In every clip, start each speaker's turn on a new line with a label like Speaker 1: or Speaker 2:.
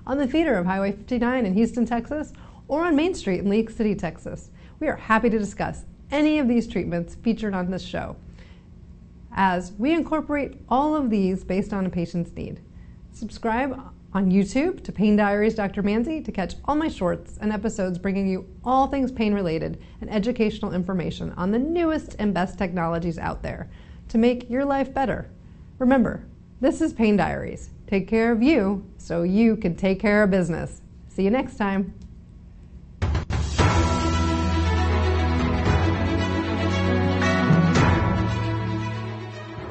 Speaker 1: on the feeder of Highway 59 in Houston, Texas, or on Main Street in League City, Texas. We are happy to discuss any of these treatments featured on this show, as we incorporate all of these based on a patient's need. Subscribe on YouTube to Pain Diaries Dr. Manzi to catch all my shorts and episodes bringing you all things pain-related and educational information on the newest and best technologies out there to make your life better. Remember, this is Pain Diaries. Take care of you so you can take care of business. See you next time.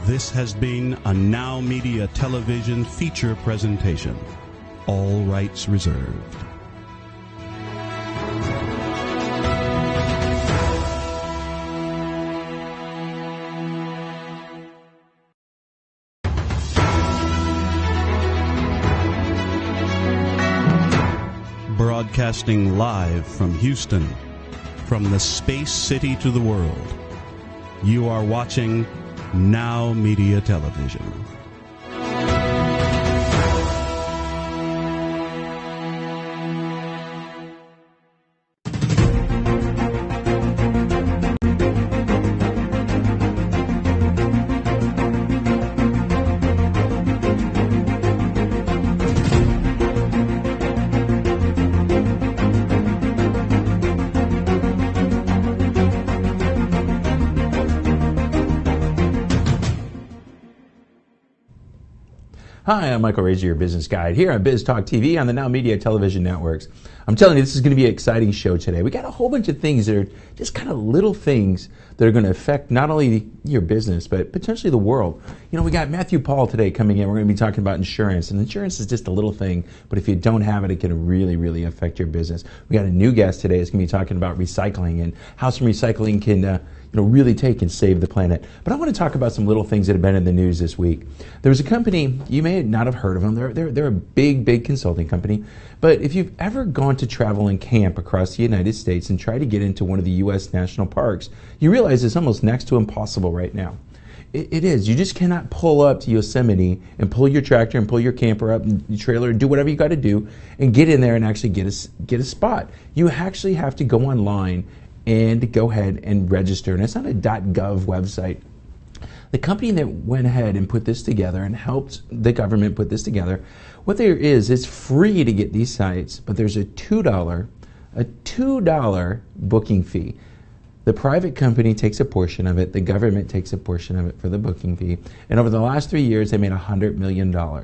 Speaker 2: This has been a NowMedia Television feature presentation. All rights reserved. Broadcasting live from Houston, from the space city to the world. You are watching NowMedia Television.
Speaker 3: Hi, I'm Michael Rager, your business guide here on Biz Talk TV on the NowMedia Television networks. I'm telling you, this is going to be an exciting show today. We got a whole bunch of things that are just kind of little things that are going to affect not only your business, but potentially the world. You know, we got Matthew Paul today coming in. We're going to be talking about insurance. And insurance is just a little thing, but if you don't have it, it can really, really affect your business. We got a new guest today that's going to be talking about recycling and how some recycling can really take and save the planet. But I want to talk about some little things that have been in the news this week. There was a company, you may not have heard of them. They're a big consulting company. But if you've ever gone to travel and camp across the United States and try to get into one of the U.S. national parks, you realize it's almost next to impossible right now. It is. You just cannot pull up to Yosemite and pull your tractor and pull your camper up and your trailer and do whatever you got to do and get in there and actually get a spot. You actually have to go online and go ahead and register. And it's not a .gov website. The company that went ahead and put this together and helped the government put this together, what there is, it's free to get these sites, but there's a $2 booking fee. The private company takes a portion of it, the government takes a portion of it for the booking fee. And over the last 3 years, they made $100 million. All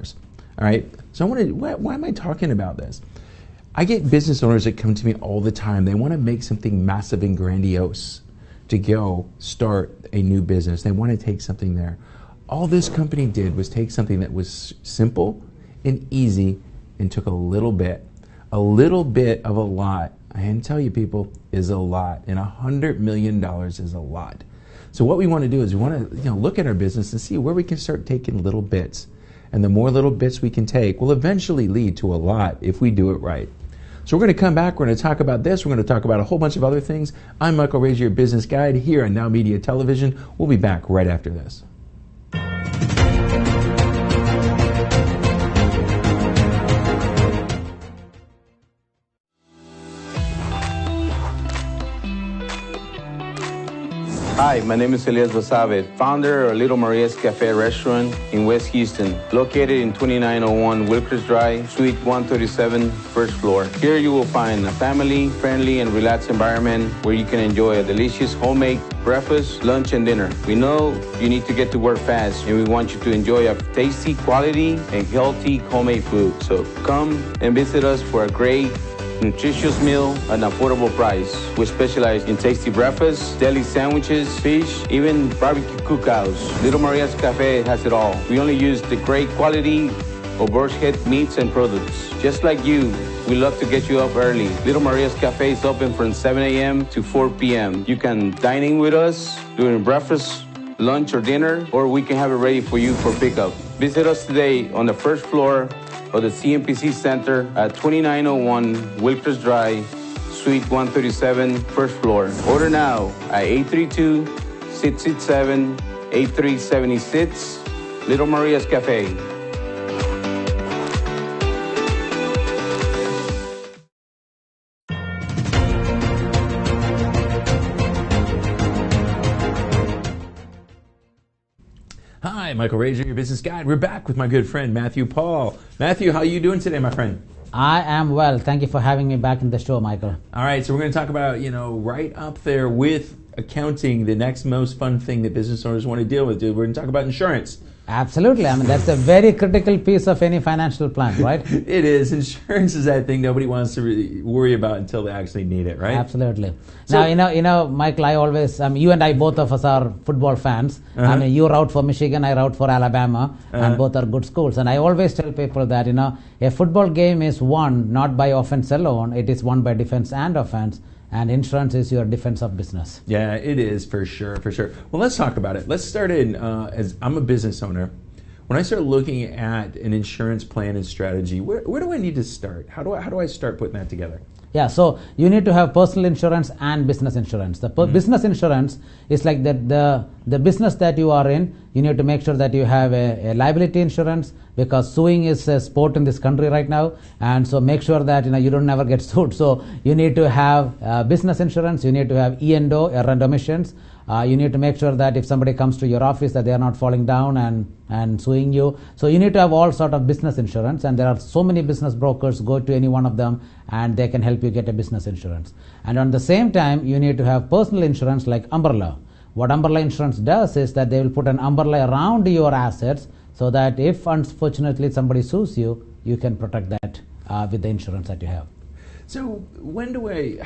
Speaker 3: right, so why am I talking about this? I get business owners that come to me all the time. They want to make something massive and grandiose to go start a new business. They want to take something there. All this company did was take something that was simple and easy and took a little bit of a lot. I can tell you, people, is a lot. And $100 million is a lot. So what we want to do is we want to look at our business and see where we can start taking little bits. And the more little bits we can take will eventually lead to a lot if we do it right. So we're going to come back, we're going to talk about this, we're going to talk about a whole bunch of other things. I'm Michael Rager, your business guide here on NowMedia Television. We'll be back right after this.
Speaker 4: Hi, my name is Elias Basabe, founder of Little Maria's Cafe Restaurant in West Houston, located in 2901 Wilkers Drive, Suite 137, first floor. Here you will find a family-friendly and relaxed environment where you can enjoy a delicious homemade breakfast, lunch, and dinner. We know you need to get to work fast, and we want you to enjoy a tasty, quality, and healthy homemade food. So come and visit us for a great nutritious meal at an affordable price. We specialize in tasty breakfasts, deli sandwiches, fish, even barbecue cookouts. Little Maria's Cafe has it all. We only use the great quality of bird's head meats and products. Just like you, we love to get you up early. Little Maria's Cafe is open from 7 a.m. to 4 p.m. You can dine in with us during breakfast, lunch, or dinner, or we can have it ready for you for pickup. Visit us today on the first floor of the CMPC Center at 2901 Wilkers Drive, Suite 137, first floor. Order now at 832-667-8376, Little Maria's Cafe.
Speaker 3: Hi, Michael Rager, your business guide. We're back with my good friend Matthew Paul. Matthew, how are you doing today, my friend?
Speaker 5: I am well. Thank you for having me back in the show, Michael.
Speaker 3: All right, so we're going to talk about, right up there with accounting, the next most fun thing that business owners want to deal with. We're going to talk about insurance.
Speaker 5: Absolutely. I mean, that's a very critical piece of any financial plan, right?
Speaker 3: It is. Insurance is that thing nobody wants to really worry about until they actually need it, right?
Speaker 5: Absolutely.
Speaker 3: So,
Speaker 5: now, Michael, I always, you and I, both of us are football fans. I mean, you route for Michigan, I route for Alabama, and both are good schools. And I always tell people that, a football game is won not by offense alone, it is won by defense and offense. And insurance is your defense of business.
Speaker 3: Yeah, it is for sure, for sure. Well, let's talk about it. Let's start in, as I'm a business owner. When I start looking at an insurance plan and strategy, where do I need to start? How do I start putting that together?
Speaker 5: Yeah, so you need to have personal insurance and business insurance. The business insurance is like the business that you are in. You need to make sure that you have a liability insurance, because suing is a sport in this country right now, and so make sure that you don't never get sued. So you need to have business insurance. You need to have E&O, errand omissions. You need to make sure that if somebody comes to your office that they are not falling down and suing you. So you need to have all sort of business insurance, and there are so many business brokers. Go to any one of them and they can help you get a business insurance. And on the same time, you need to have personal insurance like umbrella. What umbrella insurance does is that they will put an umbrella around your assets so that if unfortunately somebody sues you, you can protect that with the insurance that you have.
Speaker 3: So when do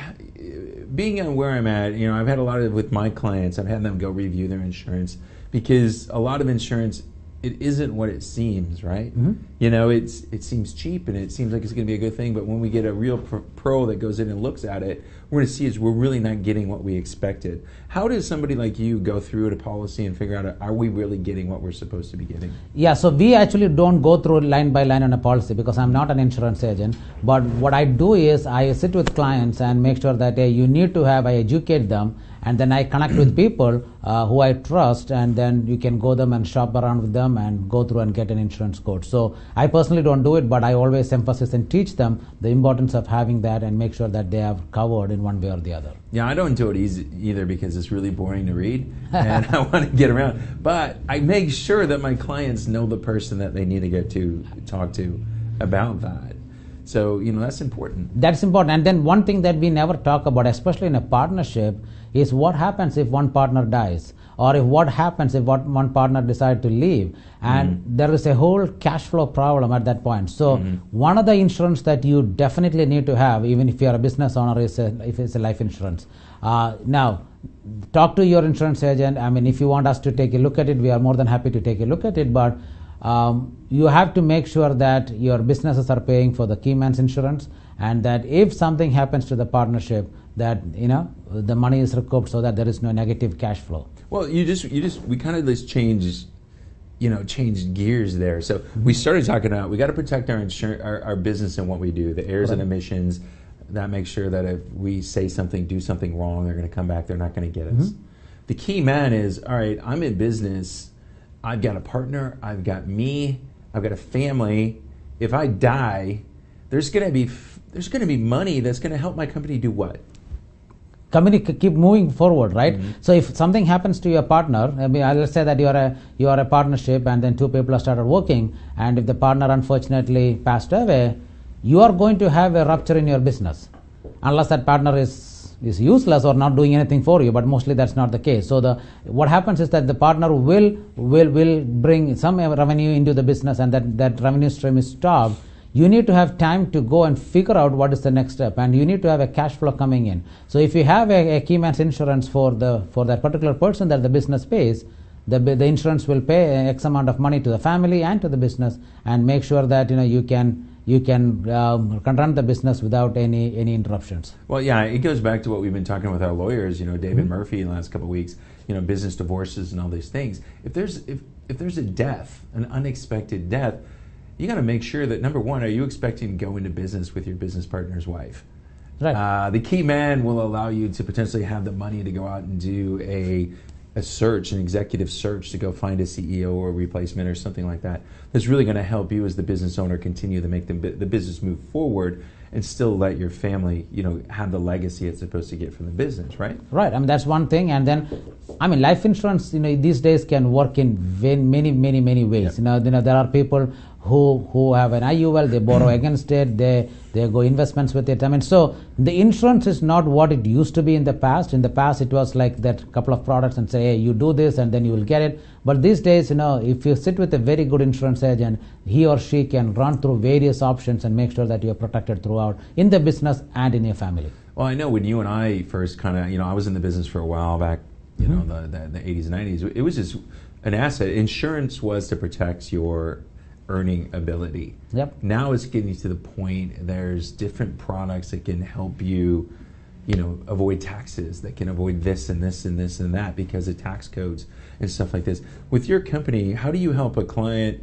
Speaker 3: being on where I'm at, I've had a lot of, with my clients, I've had them go review their insurance, because a lot of insurance, it isn't what it seems, right? It seems cheap and it seems like it's going to be a good thing, but when we get a real pro that goes in and looks at it, we're going to see is we're really not getting what we expected. How does somebody like you go through a policy and figure out, are we really getting what we're supposed to be getting?
Speaker 5: Yeah, so we actually don't go through line by line on a policy, because I'm not an insurance agent. But what I do is I sit with clients and make sure that I educate them, and then I connect with people who I trust, and then you can go them and shop around with them and go through and get an insurance quote. So I personally don't do it, but I always emphasize and teach them the importance of having that and make sure that they are covered in one way or the other.
Speaker 3: Yeah, I don't do it either, because it's really boring to read and I want to get around. But I make sure that my clients know the person that they need to get to talk to about that. So, that's important.
Speaker 5: That's important. And then one thing that we never talk about, especially in a partnership, is what happens if one partner dies, or what happens if one partner decides to leave. And there is a whole cash flow problem at that point. So one of the insurance that you definitely need to have, even if you are a business owner, is if it's a life insurance. Now, talk to your insurance agent. I mean, if you want us to take a look at it, we are more than happy to take a look at it. But you have to make sure that your businesses are paying for the key man's insurance, and that if something happens to the partnership, that the money is recouped so that there is no negative cash flow.
Speaker 3: Well, we kind of just changed gears there. So we started talking about, we got to protect our business and what we do, the errors and omissions. That makes sure that if we say something, do something wrong, they're going to come back, they're not going to get us. The key man is, all right, I'm in business, I've got a partner, I've got me, I've got a family. If I die, there's going to be money that's going to help my company do what?
Speaker 5: Company keep moving forward, right? So if something happens to your partner, let's say that you are a partnership, and then two people have started working, and if the partner unfortunately passed away, you are going to have a rupture in your business, unless that partner is useless or not doing anything for you. But mostly that's not the case. So what happens is that the partner will bring some revenue into the business, and that revenue stream is stopped. You need to have time to go and figure out what is the next step, and you need to have a cash flow coming in. So if you have a key man's insurance for that particular person that the business pays, the insurance will pay X amount of money to the family and to the business, and make sure that you can run the business without any interruptions.
Speaker 3: Well, yeah, it goes back to what we've been talking with our lawyers, David Murphy, in the last couple of weeks, business divorces and all these things. If there's a death, an unexpected death, you got to make sure that, number one, are you expecting to go into business with your business partner's wife?
Speaker 5: Right.
Speaker 3: The key man will allow you to potentially have the money to go out and do a a search, an executive search to go find a CEO or replacement or something like that. That's really going to help you as the business owner continue to make the business move forward and still let your family, have the legacy it's supposed to get from the business, right?
Speaker 5: Right. I mean, that's one thing. And then, life insurance, these days can work in many ways.
Speaker 3: Yep.
Speaker 5: There are people who have an IUL, they borrow against it, they go investments with it. So the insurance is not what it used to be in the past. In the past, it was like that couple of products and say, hey, you do this and then you will get it. But these days, if you sit with a very good insurance agent, he or she can run through various options and make sure that you're protected throughout in the business and in your family.
Speaker 3: Well, I know when you and I first kind of, I was in the business for a while back, the 80s and 90s. It was just an asset. Insurance was to protect your earning ability.
Speaker 5: Yep.
Speaker 3: Now it's getting to the point there's different products that can help you, avoid taxes, that can avoid this and this and this and that because of tax codes and stuff like this. With your company, how do you help a client,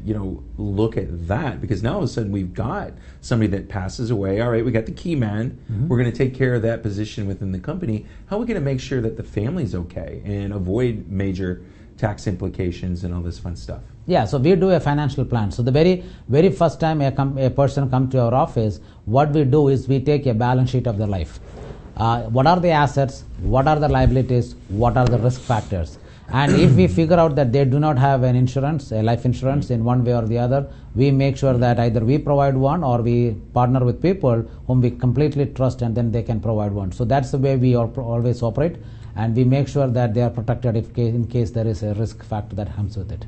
Speaker 3: look at that? Because now all of a sudden we've got somebody that passes away. All right, we got the key man. Mm-hmm. We're going to take care of that position within the company. How are we going to make sure that the family's okay and avoid major tax implications and all this fun stuff?
Speaker 5: Yeah, so we do a financial plan. So the very first time a person comes to our office, what we do is we take a balance sheet of their life. What are the assets? What are the liabilities? What are the risk factors? And if we figure out that they do not have an insurance, a life insurance in one way or the other, we make sure that either we provide one or we partner with people whom we completely trust and then they can provide one. So that's the way we always operate, and we make sure that they are protected in case there is a risk factor that comes with it.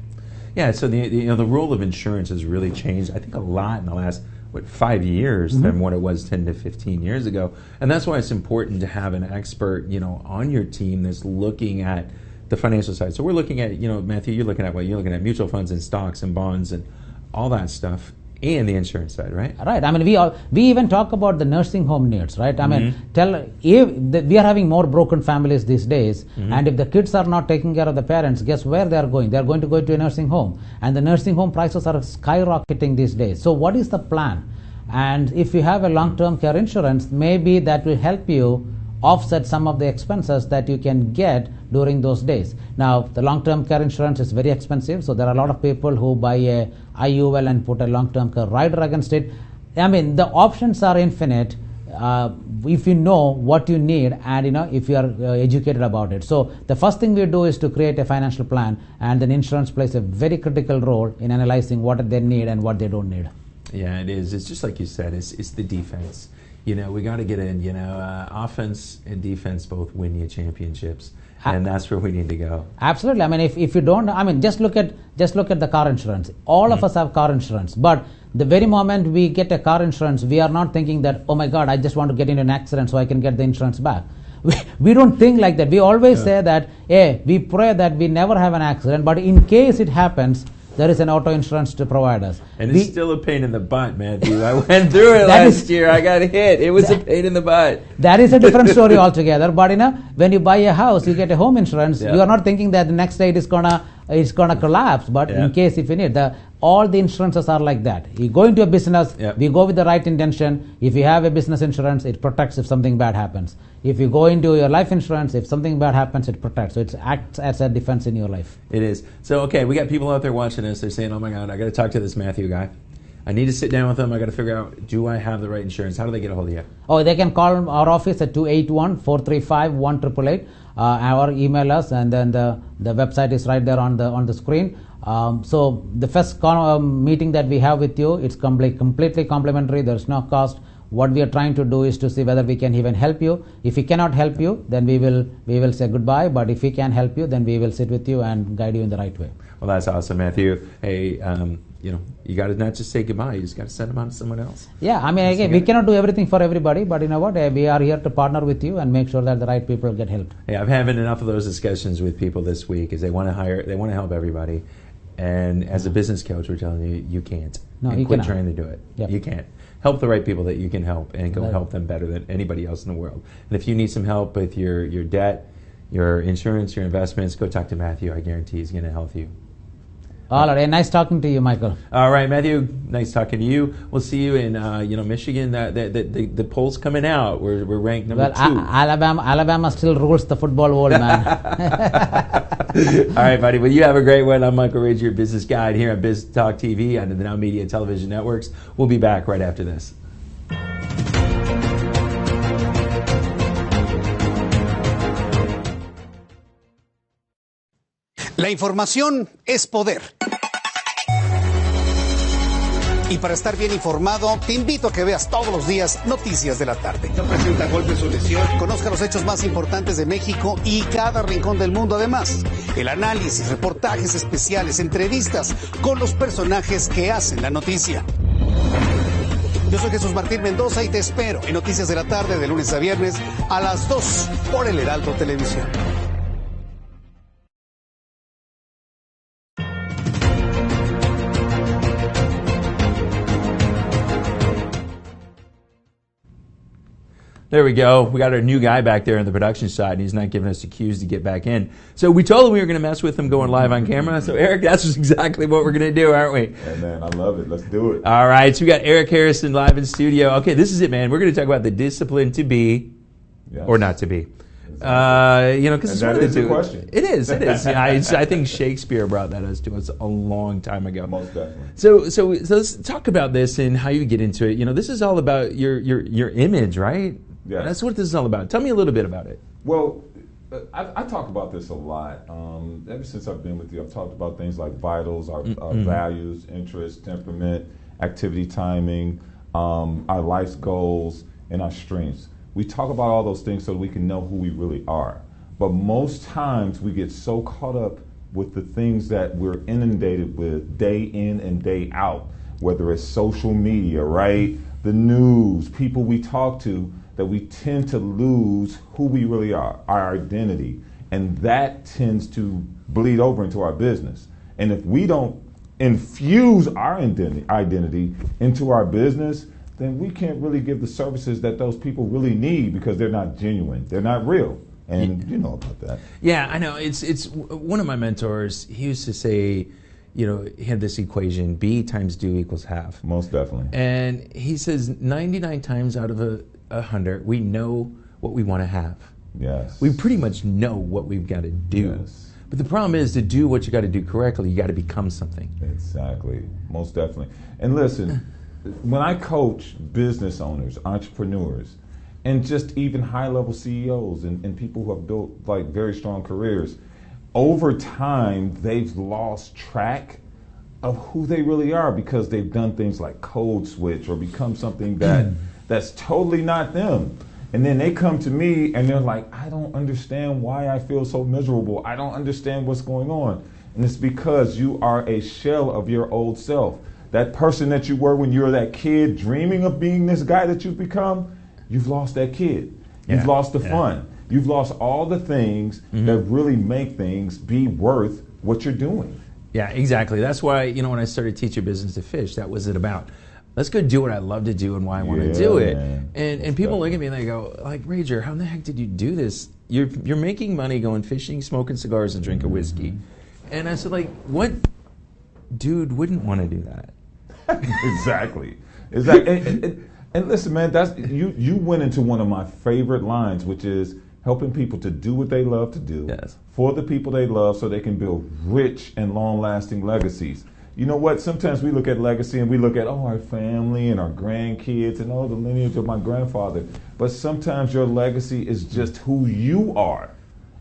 Speaker 3: Yeah, so the role of insurance has really changed, I think, a lot in the last 5 years
Speaker 5: Mm-hmm.
Speaker 3: than what it was 10 to 15 years ago. And that's why it's important to have an expert, on your team that's looking at the financial side. So we're looking at, Matthew, you're looking at what? You're looking at mutual funds and stocks and bonds and all that stuff, and the insurance side, right?
Speaker 5: Right. We even talk about the nursing home needs, right?
Speaker 3: Mm-hmm.
Speaker 5: We are having more broken families these days,
Speaker 3: Mm-hmm.
Speaker 5: and if the kids are not taking care of the parents, guess where they are going? They are going to go to a nursing home, and the nursing home prices are skyrocketing these days. So what is the plan? And if you have a long-term care insurance, maybe that will help you offset some of the expenses that you can get during those days. Now, the long-term care insurance is very expensive, so there are a lot of people who buy a IUL and put a long-term care rider against it. The options are infinite if you know what you need and if you are educated about it. So the first thing we do is to create a financial plan, and then insurance plays a very critical role in analyzing what they need and what they don't need.
Speaker 3: Yeah, it is. It's just like you said, it's the defense. We got to get in, offense and defense both win you championships. And that's where we need to go.
Speaker 5: Absolutely. If you don't, just look at the car insurance. All of us have car insurance, but the very moment we get a car insurance, we are not thinking that, oh my God, I just want to get into an accident so I can get the insurance back. We don't think like that. We always say that, we pray that we never have an accident, but in case it happens, there is an auto insurance to provide us.
Speaker 3: And it's still a pain in the butt, Matthew. I went through it last year. I got hit. It was a pain in the butt.
Speaker 5: That is a different story altogether. But when you buy a house, you get a home insurance. You are not thinking that the next day it is gonna collapse. But in case if you need all the insurances are like that. You go into a business, we go with the right intention. If you have a business insurance, it protects if something bad happens. If you go into your life insurance, if something bad happens, it protects. So it acts as a defense in your life.
Speaker 3: It is. So, okay, we got people out there watching us. They're saying, oh my God, I got to talk to this Matthew guy. I need to sit down with him. I got to figure out, do I have the right insurance? How do they get a hold of you?
Speaker 5: Oh, they can call our office at 281-435-1888 or email us, and then the website is right there on the screen. So the first meeting that we have with you, it's completely complimentary. There's no cost. What we are trying to do is to see whether we can even help you. If we cannot help you, then we will say goodbye. But if we can help you, then we will sit with you and guide you in the right way.
Speaker 3: Well, that's awesome, Matthew. Hey, you got to not just say goodbye. You just got to send them on to someone else.
Speaker 5: Yeah, again, we cannot do everything for everybody, but you know what? We are here to partner with you and make sure that the right people get helped.
Speaker 3: Hey, I'm having enough of those discussions with people this week, because they want to help everybody. And as a business coach, we're telling you, you can't.
Speaker 5: No,
Speaker 3: and
Speaker 5: you
Speaker 3: quit
Speaker 5: cannot.
Speaker 3: trying to do it.
Speaker 5: Yep.
Speaker 3: You can't. Help the right people that you can help, and go help them better than anybody else in the world. And if you need some help with your debt, your insurance, your investments, go talk to Matthew. I guarantee he's going to help you.
Speaker 5: All right. Nice talking to you, Michael.
Speaker 3: All right, Matthew. Nice talking to you. We'll see you in Michigan. The polls coming out. We're ranked number 2.
Speaker 5: Alabama still rules the football world, man.
Speaker 3: All right, buddy. Well, you have a great one. I'm Michael Rage, your business guide here on Biz Talk TV on the NowMedia Television networks. We'll be back right after this.
Speaker 6: La información es poder. Y para estar bien informado, te invito a que veas todos los días Noticias de la Tarde. No presenta golpes o lesiones. Conozca los hechos más importantes de México y cada rincón del mundo. Además, el análisis, reportajes especiales, entrevistas con los personajes que hacen la noticia. Yo soy Jesús Martín Mendoza y te espero en Noticias de la Tarde de lunes a viernes a las 2 por el Heraldo Televisión.
Speaker 3: There we go. We got our new guy back there on the production side, and he's not giving us the cues to get back in. So we told him we were going to mess with him going live on camera. So, Eric, that's exactly what we're going to do, aren't we?
Speaker 7: Hey, man, I love it. Let's do it.
Speaker 3: All right. So we got Eric Harrison live in studio. Okay, this is it, man. We're going to talk about the discipline to be or not to be. Because it's one of the two.
Speaker 7: Question.
Speaker 3: It is. I think Shakespeare brought that to us a long time ago.
Speaker 7: Most definitely.
Speaker 3: So let's talk about this and how you get into it. This is all about your image, right?
Speaker 7: Yeah.
Speaker 3: That's what this is all about. Tell me a little bit about it.
Speaker 7: Well, I talk about this a lot. Ever since I've been with you, I've talked about things like vitals, our values, interests, temperament, activity timing, our life's goals, and our strengths. We talk about all those things so that we can know who we really are. But most times we get so caught up with the things that we're inundated with day in and day out, whether it's social media, right? The news, people we talk to, that we tend to lose who we really are, our identity. And that tends to bleed over into our business. And if we don't infuse our identity into our business, then we can't really give the services that those people really need because they're not genuine, they're not real. And you know about that.
Speaker 3: Yeah, I know. It's one of my mentors, he used to say, he had this equation, B times do equals half.
Speaker 7: Most definitely.
Speaker 3: And he says 99 times out of 100, we know what we want to have.
Speaker 7: Yes.
Speaker 3: We pretty much know what we've got to do.
Speaker 7: Yes.
Speaker 3: But the problem is, to do what you got to do correctly, you got to become something.
Speaker 7: Exactly. Most definitely. And listen, when I coach business owners, entrepreneurs, and just even high-level CEOs and people who have built like very strong careers, over time they've lost track of who they really are because they've done things like code switch or become something that's totally not them. And then they come to me and they're like, I don't understand why I feel so miserable. I don't understand what's going on. And it's because you are a shell of your old self. That person that you were when you were that kid dreaming of being this guy that you've become, you've lost that kid. You've lost the fun. You've lost all the things that really make things be worth what you're doing.
Speaker 3: Yeah, exactly. That's why, when I started Teach Your Business to Fish, that was it about. Let's go do what I love to do and why I want to do it. And people look at me and they go, like, Rager, how in the heck did you do this? You're making money going fishing, smoking cigars, and drinking whiskey. And I said, like, what dude wouldn't want to do that?
Speaker 7: Exactly. And listen, man, you went into one of my favorite lines, which is helping people to do what they love to do for the people they love so they can build rich and long-lasting legacies. You know what? Sometimes we look at legacy and we look at, our family and our grandkids and the lineage of my grandfather. But sometimes your legacy is just who you are.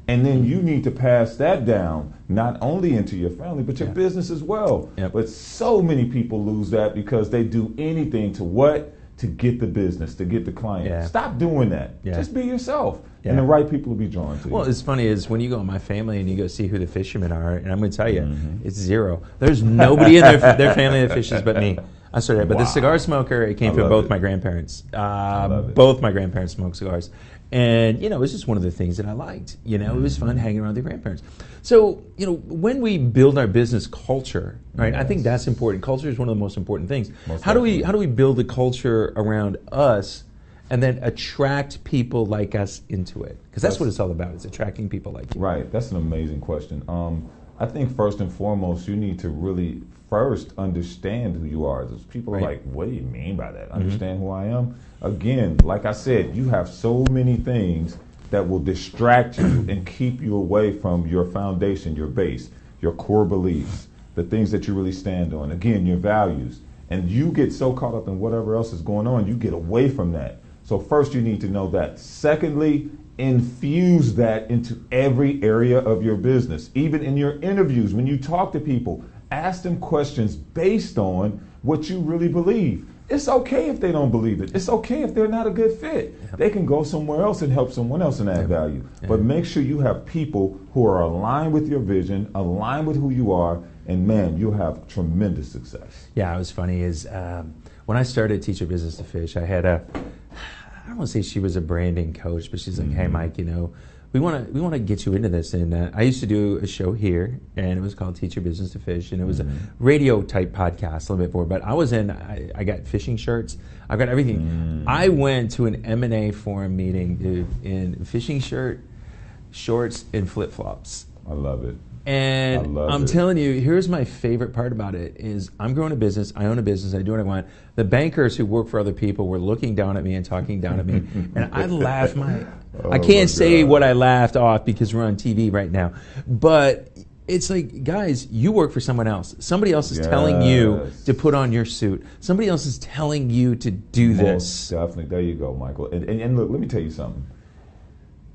Speaker 7: And then you need to pass that down, not only into your family, but your business as well. But so many people lose that because they do anything to get the business, to get the client. Stop doing that. Just be yourself. And the right people will be drawn to you.
Speaker 3: Well, it's funny is when you go in my family and you go see who the fishermen are, and I'm going to tell you, it's zero. There's nobody in their family that fishes but me. I'm sorry, but the cigar smoker, it came from both my grandparents. Both my grandparents smoked cigars. And, it was just one of the things that I liked. It was fun hanging around with the grandparents. So, when we build our business culture, right, I think that's important. Culture is one of the most important things. How do we build a culture around us and then attract people like us into it? Because that's what it's all about. It's attracting people like you.
Speaker 7: Right. That's an amazing question. I think first and foremost, you need to really first understand who you are. Those people are like, what do you mean by that? Understand who I am? Again, like I said, you have so many things that will distract you and keep you away from your foundation, your base, your core beliefs, the things that you really stand on. Again, your values. And you get so caught up in whatever else is going on, you get away from that. So first you need to know that. Secondly, infuse that into every area of your business. Even in your interviews, when you talk to people, ask them questions based on what you really believe. It's okay if they don't believe it. It's okay if they're not a good fit. Yep. They can go somewhere else and help someone else and add value. Yep. But make sure you have people who are aligned with your vision, aligned with who you are, and man, you'll have tremendous success.
Speaker 3: Yeah, it was funny is when I started Teach Your Business to Fish, I had I don't want to say she was a branding coach, but she's like, hey, Mike, we want to get you into this. And I used to do a show here, and it was called Teach Your Business to Fish, and it was a radio type podcast, a little bit more. But I got fishing shirts, I got everything. I went to an M&A forum meeting, dude, in fishing shirt, shorts, and flip flops.
Speaker 7: I love it.
Speaker 3: And I'm telling you, here's my favorite part about it is I'm growing a business, I own a business, I do what I want. The bankers who work for other people were looking down at me and talking down at me. And I laughed I can't say what I laughed off because we're on TV right now. But it's like, guys, you work for someone else. Somebody else is telling you to put on your suit. Somebody else is telling you to do this.
Speaker 7: Definitely. There you go, Michael. And look, let me tell you something.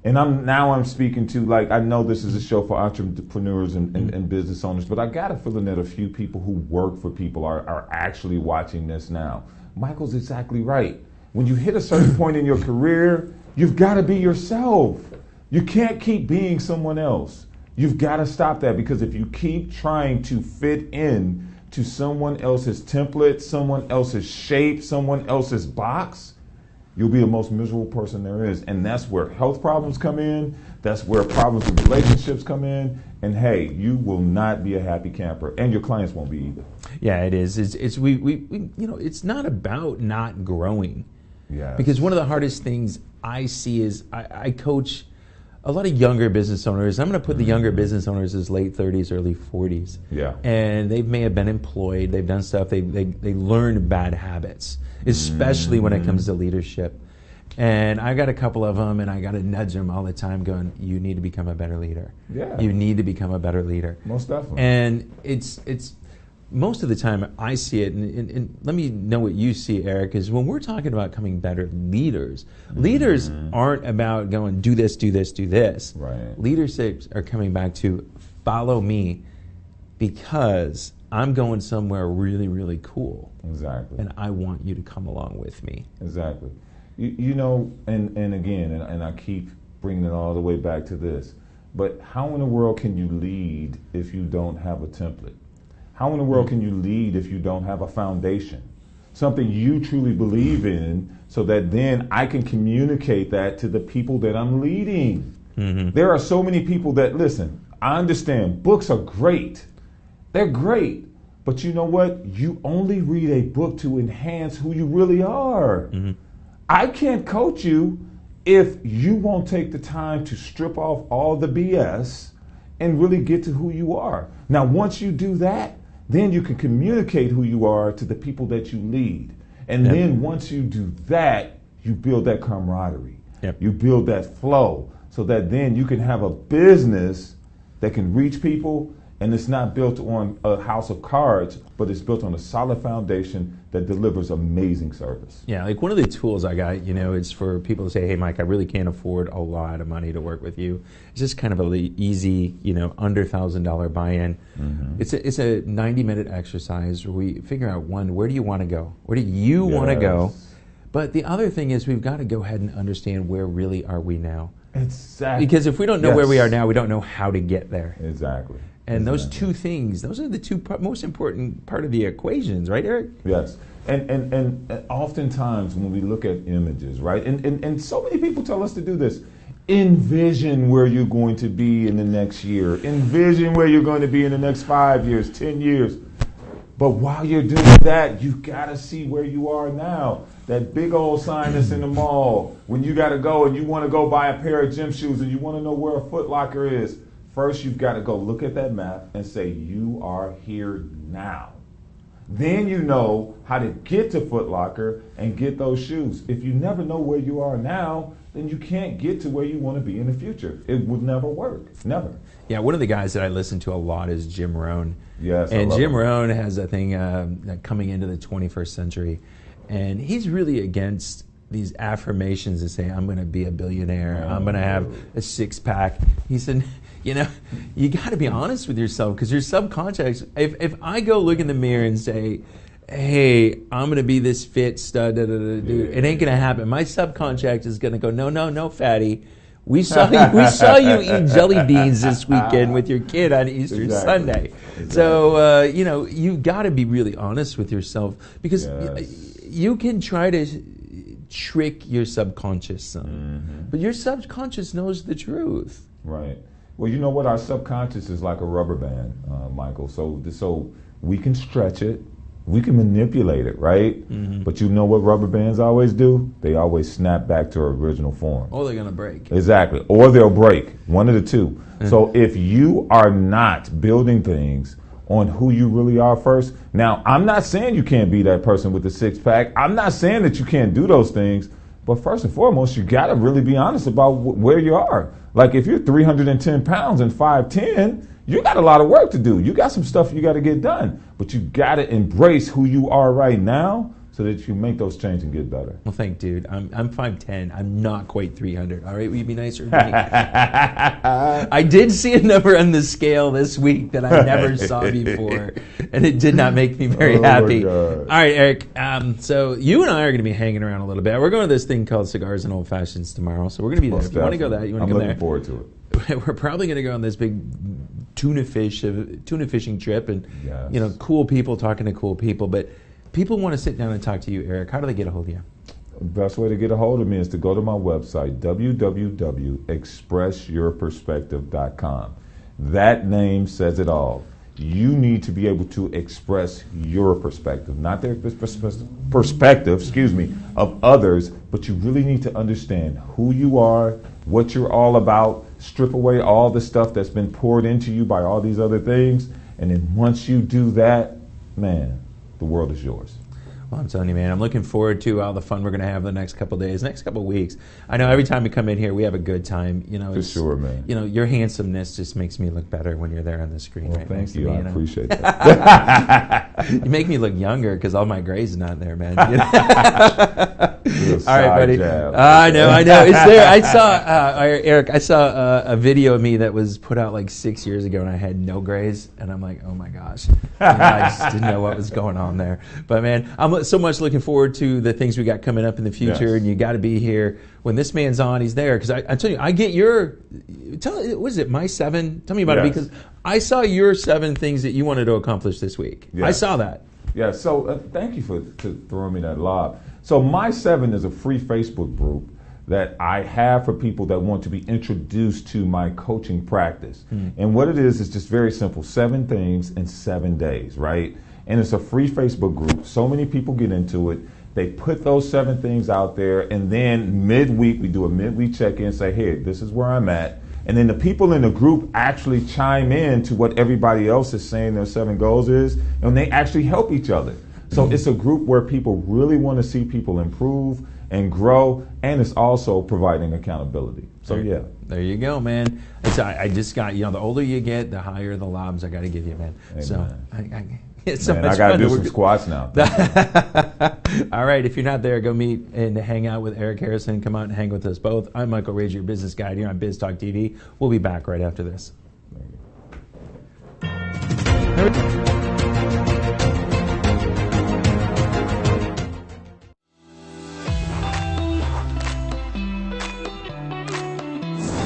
Speaker 7: And I'm speaking to, like, I know this is a show for entrepreneurs and business owners, but I got a feeling that a few people who work for people are actually watching this now. Michael's exactly right. When you hit a certain point in your career, you've got to be yourself. You can't keep being someone else. You've got to stop that, because if you keep trying to fit in to someone else's template, someone else's shape, someone else's box, you'll be the most miserable person there is. And that's where health problems come in. That's where problems with relationships come in. And hey, you will not be a happy camper, and your clients won't be either.
Speaker 3: Yeah, it is. It's not about not growing.
Speaker 7: Yeah.
Speaker 3: Because one of the hardest things I see is I coach a lot of younger business owners. I'm going to put the younger business owners as late 30s, early 40s.
Speaker 7: Yeah.
Speaker 3: And they may have been employed. They've done stuff. They learned bad habits, especially when it comes to leadership. And I got a couple of them, and I got to nudge them all the time going, you need to become a better leader.
Speaker 7: Yeah.
Speaker 3: You need to become a better leader.
Speaker 7: Most definitely.
Speaker 3: And it's most of the time I see it, and let me know what you see, Eric, is when we're talking about becoming better leaders, leaders aren't about going, do this, do this, do this.
Speaker 7: Right.
Speaker 3: Leaderships are coming back to follow me because I'm going somewhere really, really cool.
Speaker 7: Exactly.
Speaker 3: And I want you to come along with me.
Speaker 7: Exactly. And again, and I keep bringing it all the way back to this, but how in the world can you lead if you don't have a template? How in the world can you lead if you don't have a foundation? Something you truly believe in, so that then I can communicate that to the people that I'm leading. There are so many people that, listen, I understand books are great. They're great. But you know what? You only read a book to enhance who you really are. I can't coach you if you won't take the time to strip off all the BS and really get to who you are. Now, once you do that, then you can communicate who you are to the people that you lead. And then once you do that, you build that camaraderie. You build that flow, so that then you can have a business that can reach people, and it's not built on a house of cards, but it's built on a solid foundation that delivers amazing service.
Speaker 3: Yeah, like one of the tools I got, it's for people to say, hey, Mike, I really can't afford a lot of money to work with you. It's just kind of an easy, under $1,000 buy-in. It's a 90-minute exercise where we figure out, one, where do you want to go? Where do you want to go? But the other thing is we've got to go ahead and understand, where really are we now?
Speaker 7: Exactly.
Speaker 3: Because if we don't know where we are now, we don't know how to get there.
Speaker 7: Exactly.
Speaker 3: And those two things, those are the two most important part of the equations, right, Eric?
Speaker 7: Yes. And oftentimes when we look at images, right, and so many people tell us to do this, envision where you're going to be in the next year. Envision where you're going to be in the next 5 years, 10 years. But while you're doing that, you've got to see where you are now. That big old sign that's in the mall, when you got to go and you want to go buy a pair of gym shoes and you want to know where a Foot Locker is, First, you've got to go look at that map and say, you are here now. Then you know how to get to Foot Locker and get those shoes. If you never know where you are now, then you can't get to where you want to be in the future. It would never work. Never.
Speaker 3: Yeah, one of the guys that I listen to a lot is Jim Rohn.
Speaker 7: Yes,
Speaker 3: and Jim Rohn has a thing coming into the 21st century, and he's really against these affirmations that say, I'm going to be a billionaire, I'm going to have a six-pack. He said, you know, you got to be honest with yourself, because your subconscious, if I go look in the mirror and say, hey, I'm going to be this fit stud, dude, it ain't going to happen. My subconscious is going to go, no, fatty. We saw you eat jelly beans this weekend with your kid on Easter Sunday. Exactly. So, you know, you've got to be really honest with yourself, because you can try to trick your subconscious, but your subconscious knows the truth.
Speaker 7: Right. Well, you know what? Our subconscious is like a rubber band, Michael. So we can stretch it, we can manipulate it, right? But you know what rubber bands always do? They always snap back to their original form.
Speaker 3: Or they're going to break.
Speaker 7: Exactly. Or they'll break. One of the two. So if you are not building things on who you really are first, now I'm not saying you can't be that person with the six-pack. I'm not saying that you can't do those things. But first and foremost, you got to really be honest about where you are. Like if you're 310 pounds and 5'10", you got a lot of work to do. You got some stuff you got to get done. But you got to embrace who you are right now so that you make those changes and get better.
Speaker 3: Well, thank dude. I'm 5'10". I'm not quite 300. All right, will you be nicer to me? I did see a number on the scale this week that I never saw before, and it did not make me very happy. All right, Eric. So you and I are going to be hanging around a little bit. We're going to this thing called Cigars and Old Fashions tomorrow, so we're going to be there. If you want to go that, you want to come there.
Speaker 7: I'm looking forward to it.
Speaker 3: We're probably going to go on this big tuna fishing trip, and you know, cool people talking to cool people. But people want to sit down and talk to you, Eric. How do they get a hold of you?
Speaker 7: The best way to get a hold of me is to go to my website, www.expressyourperspective.com. That name says it all. You need to be able to express your perspective, not their perspective, of others, but you really need to understand who you are, what you're all about, strip away all the stuff that's been poured into you by all these other things, and then once you do that, man, the world is yours.
Speaker 3: Well, I'm telling you, man, I'm looking forward to all the fun we're going to have the next couple of days, next couple of weeks. I know every time we come in here, we have a good time. You know,
Speaker 7: for sure, man.
Speaker 3: You know, your handsomeness just makes me look better when you're there on the screen.
Speaker 7: Well,
Speaker 3: right
Speaker 7: thank you.
Speaker 3: Me,
Speaker 7: I
Speaker 3: appreciate
Speaker 7: that.
Speaker 3: You make me look younger because all my gray's not there, man. You know? All right, buddy. I know. It's there. I saw Eric. I saw a video of me that was put out like 6 years ago, and I had no grays, and I'm like, oh my gosh, you know, I just didn't know what was going on there. But man, I'm so much looking forward to the things we got coming up in the future, and you got to be here when this man's on. He's there because I tell you, I get your what is it? My 7? Tell me about it, because I saw your 7 things that you wanted to accomplish this week. I saw that.
Speaker 7: Yeah. So thank you for throwing me that lob. So My 7 is a free Facebook group that I have for people that want to be introduced to my coaching practice. And what it is just very simple: 7 things in 7 days, right? And it's a free Facebook group. So many people get into it. They put those 7 things out there, and then midweek we do a midweek check-in, say, hey, this is where I'm at. And then the people in the group actually chime in to what everybody else is saying their 7 goals is, and they actually help each other. So it's a group where people really want to see people improve and grow, and it's also providing accountability. So
Speaker 3: there you go, man. I just got, you know, the older you get, the higher the lobs I got to give you, man.
Speaker 7: Amen.
Speaker 3: So it's so
Speaker 7: man,
Speaker 3: much
Speaker 7: I got to
Speaker 3: fun
Speaker 7: do some squats now.
Speaker 3: All right, if you're not there, go meet and hang out with Eric Harrison. Come out and hang with us both. I'm Michael Rager, your business guide here on Biz Talk TV. We'll be back right after this.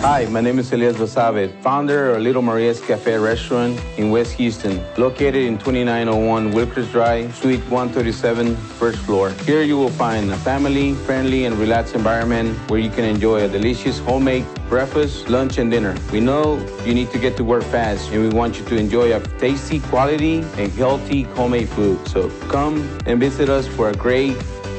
Speaker 4: Hi, my name is Elias Basabe, founder of Little Maria's Cafe Restaurant in West Houston, located in 2901 Wilkers Drive, Suite 137, first floor. Here you will find a family-friendly and relaxed environment where you can enjoy a delicious homemade breakfast, lunch, and dinner. We know you need to get to work fast, and we want you to enjoy a tasty, quality, and healthy homemade food. So come and visit us for a great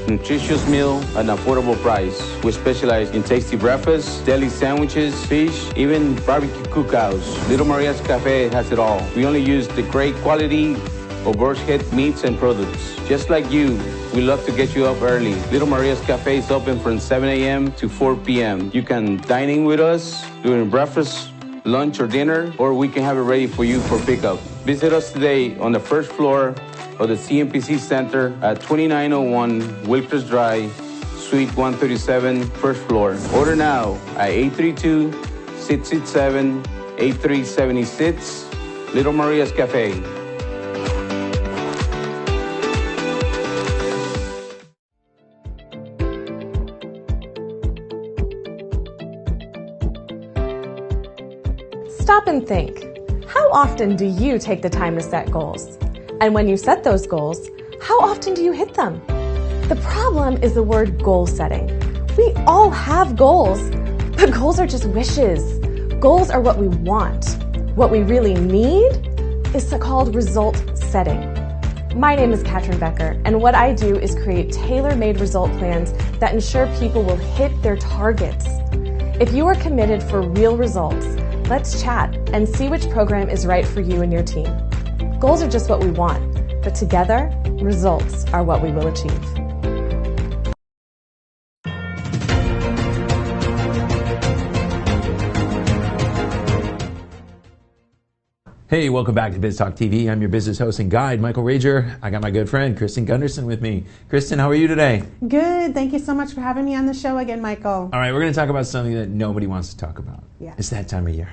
Speaker 4: nutritious meal at an affordable price. We specialize in tasty breakfasts, deli sandwiches, fish, even barbecue cookouts. Little Maria's Cafe has it all. We only use the great quality of Boar's Head meats and products. Just like you, we love to get you up early. Little Maria's Cafe is open from 7 a.m. to 4 p.m. You can dine in with us during breakfast, lunch, or dinner, or we can have it ready for you for pickup. Visit us today on the first floor of the CMPC Center at 2901 Wilkers Drive, Suite 137, first floor. Order now at 832-667-8376, Little Maria's Cafe.
Speaker 8: Stop and think. How often do you take the time to set goals? And when you set those goals, how often do you hit them? The problem is the word goal setting. We all have goals, but goals are just wishes. Goals are what we want. What we really need is called result setting. My name is Katrin Becker, and what I do is create tailor-made result plans that ensure people will hit their targets. If you are committed for real results, let's chat and see which program is right for you and your team. Goals are just what we want, but together, results are what we will achieve.
Speaker 3: Hey, welcome back to Biz Talk TV. I'm your business host and guide, Michael Rager. I got my good friend, Kristen Gunderson, with me. Kristen, how are you today?
Speaker 9: Good. Thank you so much for having me on the show again, Michael.
Speaker 3: All right, we're going to talk about something that nobody wants to talk about.
Speaker 9: Yeah.
Speaker 3: It's that time of year.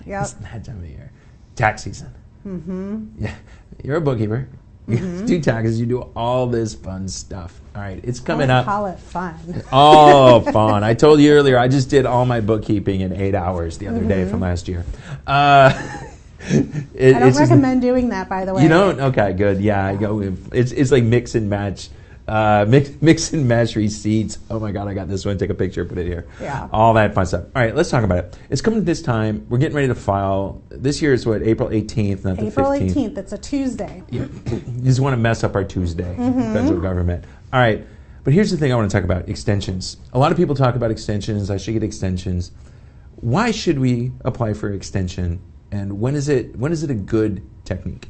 Speaker 9: Yep.
Speaker 3: It's that time of year. Tax season.
Speaker 9: Mm-hmm.
Speaker 3: Yeah. You're a bookkeeper. You do taxes. You do all this fun stuff. All right, it's coming up.
Speaker 9: Call it fun.
Speaker 3: Oh, fun. I told you earlier, I just did all my bookkeeping in 8 hours the other day from last year.
Speaker 9: I don't recommend doing that, by the way.
Speaker 3: You don't? Okay, good. Yeah, I go. It's like mix and match. Mix and match receipts. Oh my God, I got this one. Take a picture, put it here.
Speaker 9: Yeah.
Speaker 3: All that fun stuff. All right, let's talk about it. It's coming this time. We're getting ready to file. This year is what, April 18th, not the 15th.
Speaker 9: April 18th. It's a Tuesday.
Speaker 3: You just want to mess up our Tuesday, federal government. All right, but here's the thing I want to talk about, extensions. A lot of people talk about extensions. I should get extensions. Why should we apply for extension? And when is it a good technique?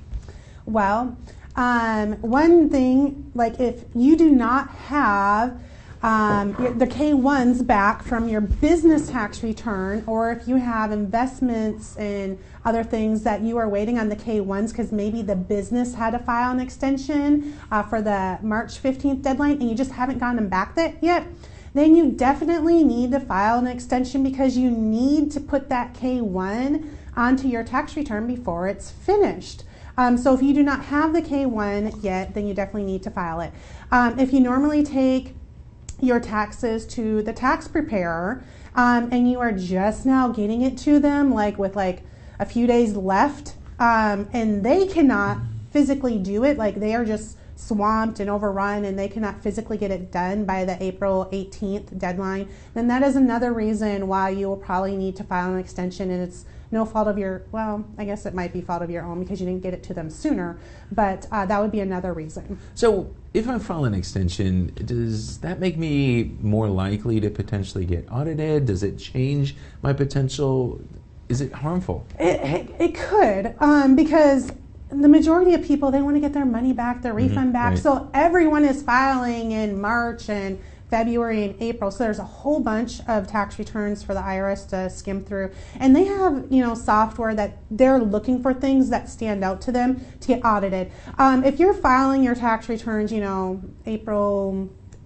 Speaker 9: Well, one thing, like if you do not have the K-1s back from your business tax return, or if you have investments and other things that you are waiting on the K-1s because maybe the business had to file an extension for the March 15th deadline and you just haven't gotten them back yet, then you definitely need to file an extension because you need to put that K-1 onto your tax return before it's finished. So if you do not have the K-1 yet, then you definitely need to file it. If you normally take your taxes to the tax preparer and you are just now getting it to them, like with like a few days left, and they cannot physically do it, like they are just swamped and overrun and they cannot physically get it done by the April 18th deadline, then that is another reason why you will probably need to file an extension, and it's no fault of your, well, I guess it might be fault of your own because you didn't get it to them sooner, but that would be another reason.
Speaker 3: So if I file an extension, does that make me more likely to potentially get audited? Does it change my potential? Is it harmful?
Speaker 9: It could, because the majority of people, they want to get their money back, their refund back. Right. So everyone is filing in March and February and April. So there's a whole bunch of tax returns for the IRS to skim through. And they have, software that they're looking for things that stand out to them to get audited. If you're filing your tax returns,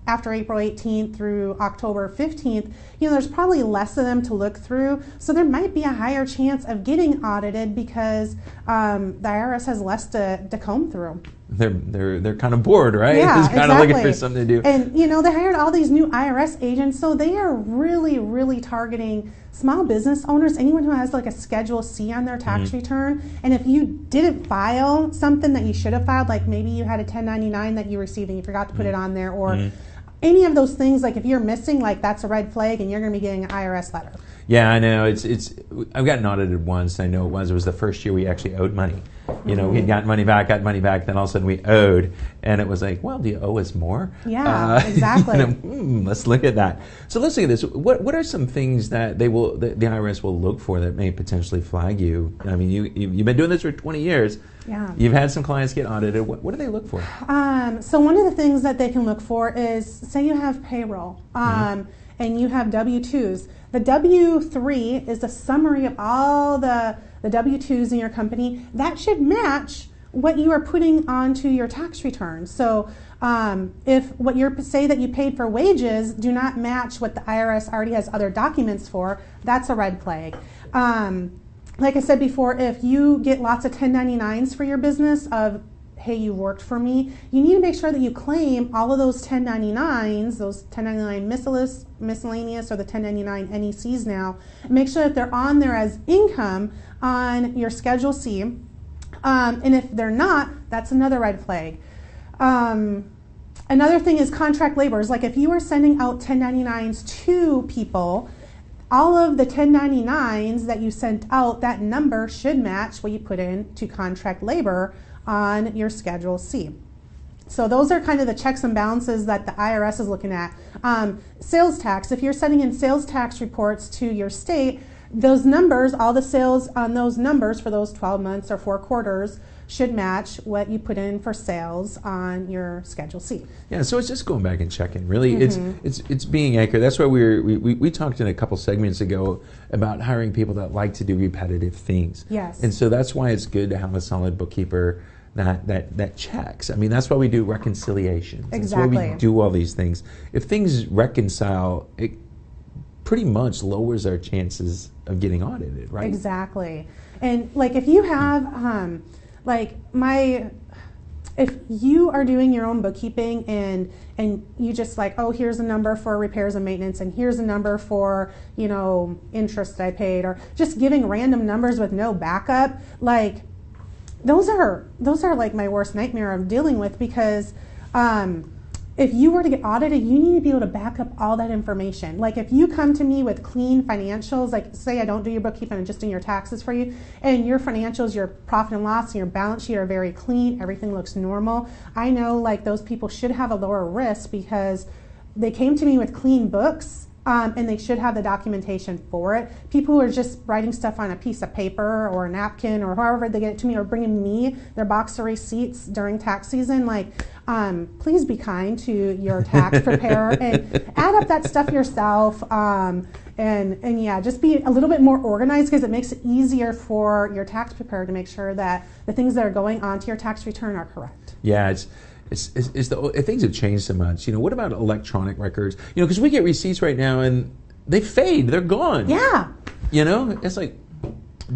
Speaker 9: after April 18th through October 15th, there's probably less of them to look through. So there might be a higher chance of getting audited because the IRS has less to comb through.
Speaker 3: They're kind of bored, right?
Speaker 9: Yeah,
Speaker 3: just kind of looking for something to do.
Speaker 9: And they hired all these new IRS agents, so they are really, really targeting small business owners, anyone who has like a Schedule C on their tax return. And if you didn't file something that you should have filed, like maybe you had a 1099 that you received and you forgot to put it on there, or any of those things, like if you're missing, like that's a red flag and you're going to be getting an IRS letter.
Speaker 3: Yeah, I know. It's. I've gotten audited once. I know it was the first year we actually owed money. You know, we'd got money back, then all of a sudden we owed, and it was like, well, do you owe us more?
Speaker 9: Yeah, exactly.
Speaker 3: Let's look at that. So let's look at this. What are some things that the IRS will look for that may potentially flag you? I mean, you've been doing this for 20 years.
Speaker 9: Yeah.
Speaker 3: You've had some clients get audited. What do they look for?
Speaker 9: So one of the things that they can look for is, say you have payroll, and you have W-2s. The W-3 is a summary of all the W-2s in your company. That should match what you are putting onto your tax return. So if what say that you paid for wages do not match what the IRS already has other documents for, that's a red flag. Like I said before, if you get lots of 1099s for your business of, hey, you worked for me, you need to make sure that you claim all of those 1099s, those 1099 miscellaneous or the 1099 NECs now, and make sure that they're on there as income on your Schedule C. And if they're not, that's another red flag. Another thing is contract laborers. Like if you are sending out 1099s to people, all of the 1099s that you sent out, that number should match what you put in to contract labor on your Schedule C. So those are kind of the checks and balances that the IRS is looking at. Sales tax, if you're sending in sales tax reports to your state, those numbers, all the sales on those numbers for those 12 months or 4 quarters should match what you put in for sales on your Schedule C.
Speaker 3: Yeah, so it's just going back and checking. Really, it's being accurate. That's why we talked in a couple segments ago about hiring people that like to do repetitive things.
Speaker 9: Yes.
Speaker 3: And so that's why it's good to have a solid bookkeeper that checks. I mean, that's why we do reconciliations.
Speaker 9: Exactly.
Speaker 3: That's why we do all these things. If things reconcile, it pretty much lowers our chances of getting audited, right?
Speaker 9: Exactly. And like if you have if you are doing your own bookkeeping and you just like, oh, here's a number for repairs and maintenance and here's a number for, you know, interest I paid, or just giving random numbers with no backup, like those are like my worst nightmare of dealing with, because if you were to get audited, you need to be able to back up all that information. Like if you come to me with clean financials, like say I don't do your bookkeeping, I'm just doing your taxes for you, and your financials, your profit and loss, and your balance sheet are very clean, everything looks normal, I know like those people should have a lower risk because they came to me with clean books, and they should have the documentation for it. People who are just writing stuff on a piece of paper or a napkin or however they get it to me, or bringing me their box of receipts during tax season, like please be kind to your tax preparer and add up that stuff yourself. And yeah, just be a little bit more organized, because it makes it easier for your tax preparer to make sure that the things that are going onto your tax return are correct.
Speaker 3: Yeah, things have changed so much. You know, what about electronic records? You know, because we get receipts right now and they fade, they're gone.
Speaker 9: Yeah.
Speaker 3: You know, it's like.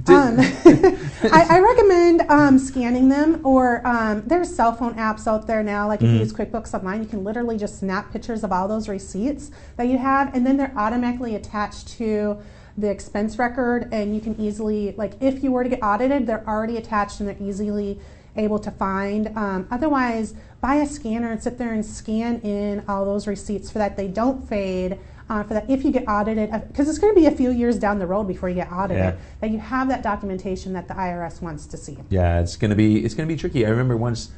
Speaker 9: I recommend scanning them, or there's cell phone apps out there now. Like if you use QuickBooks Online, you can literally just snap pictures of all those receipts that you have, and then they're automatically attached to the expense record, and you can easily, like if you were to get audited, they're already attached and they're easily able to find. Otherwise, buy a scanner and sit there and scan in all those receipts so that they don't fade. For that, if you get audited, because it's going to be a few years down the road before you get audited, that you have that documentation that the IRS wants to see.
Speaker 3: Yeah, it's going to be tricky. I remember once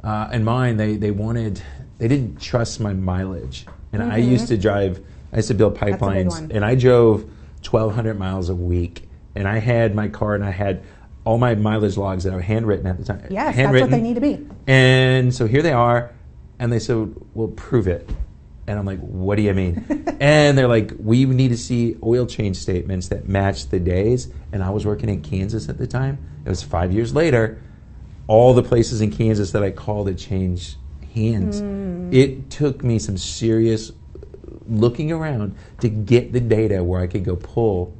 Speaker 3: in mine, they didn't trust my mileage, and I used to build pipelines, and I drove 1,200 miles a week, and I had my car and I had all my mileage logs that were handwritten at the time.
Speaker 9: Yes, that's what they need to be.
Speaker 3: And so here they are, and they said, well, prove it. And I'm like, what do you mean? And they're like, we need to see oil change statements that match the days. And I was working in Kansas at the time. It was 5 years later. All the places in Kansas that I called had changed hands. It took me some serious looking around to get the data where I could go pull.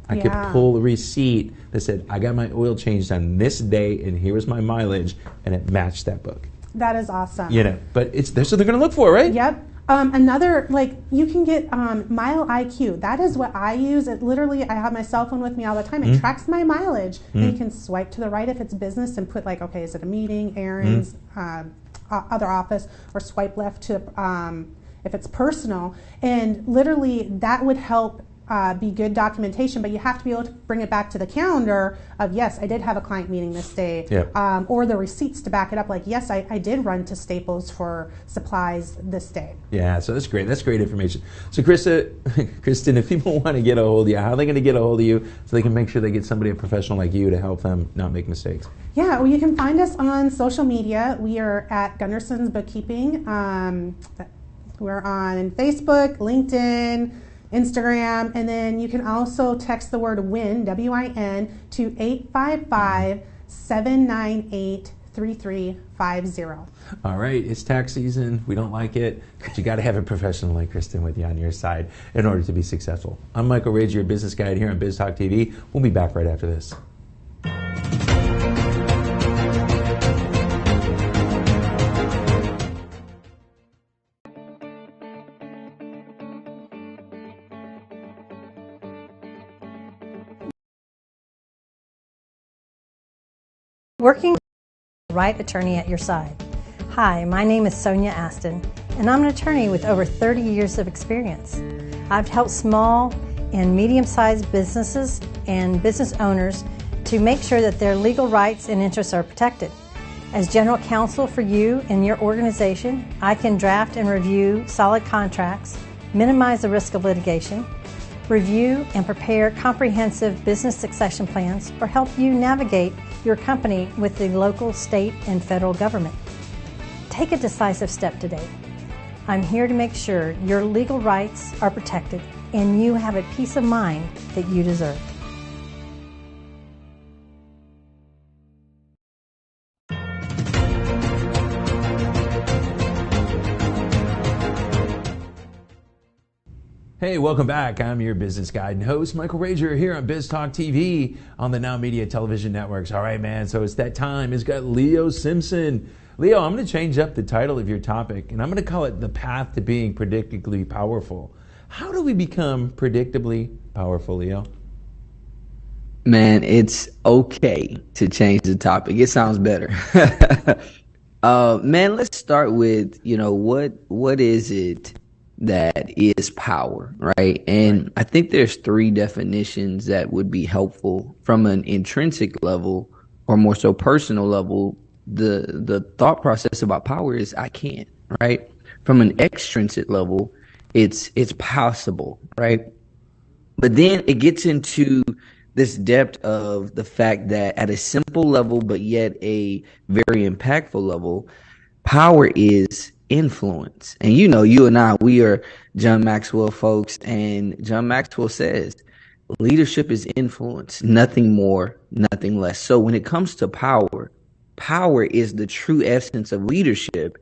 Speaker 3: I could pull a receipt that said, I got my oil changed on this day, and here was my mileage, and it matched that book.
Speaker 9: That is awesome.
Speaker 3: You know, but that's what they're going to look for, right?
Speaker 9: Yep. Another, like, you can get Mile IQ. That is what I use. It literally, I have my cell phone with me all the time. It tracks my mileage. And you can swipe to the right if it's business and put, like, okay, is it a meeting, errands, other office, or swipe left to if it's personal. And literally, that would help be good documentation, but you have to be able to bring it back to the calendar of, yes, I did have a client meeting this day, or the receipts to back it up, like, yes, I did run to Staples for supplies this day.
Speaker 3: Yeah, so that's great. That's great information. So Kristen, if people want to get a hold of you, how are they going to get a hold of you so they can make sure they get somebody, a professional like you, to help them not make mistakes?
Speaker 9: Yeah, well, you can find us on social media. We are at Gunderson's Bookkeeping. We're on Facebook, LinkedIn, Instagram, and then you can also text the word WIN, W-I-N, to 855-798-3350.
Speaker 3: All right, it's tax season. We don't like it, but you got to have a professional like Kristen with you on your side in order to be successful. I'm Michael Rage, your business guide here on Biz Talk TV. We'll be back right after this.
Speaker 10: Working with the right attorney at your side. Hi, my name is Sonia Aston, and I'm an attorney with over 30 years of experience. I've helped small and medium-sized businesses and business owners to make sure that their legal rights and interests are protected. As general counsel for you and your organization, I can draft and review solid contracts, minimize the risk of litigation, review and prepare comprehensive business succession plans, or help you navigate your company with the local, state, and federal government. Take a decisive step today. I'm here to make sure your legal rights are protected and you have a peace of mind that you deserve.
Speaker 3: Hey, welcome back. I'm your business guide and host, Michael Rager, here on Biz Talk TV on the NowMedia Television networks. All right, man, so it's that time. It's got Leo Simpson. Leo, I'm going to change up the title of your topic, and I'm going to call it The Path to Being Predictably Powerful. How do we become predictably powerful, Leo?
Speaker 11: Man, it's okay to change the topic. It sounds better. Man, let's start with, what is it that is power, right? And I think there's three definitions that would be helpful from an intrinsic level, or more so personal level. The thought process about power is I can, right? From an extrinsic level, it's possible, right? But then it gets into this depth of the fact that at a simple level, but yet a very impactful level, power is influence. And you and I, we are John Maxwell folks, and John Maxwell says leadership is influence, nothing more, nothing less. So when it comes to power is the true essence of leadership.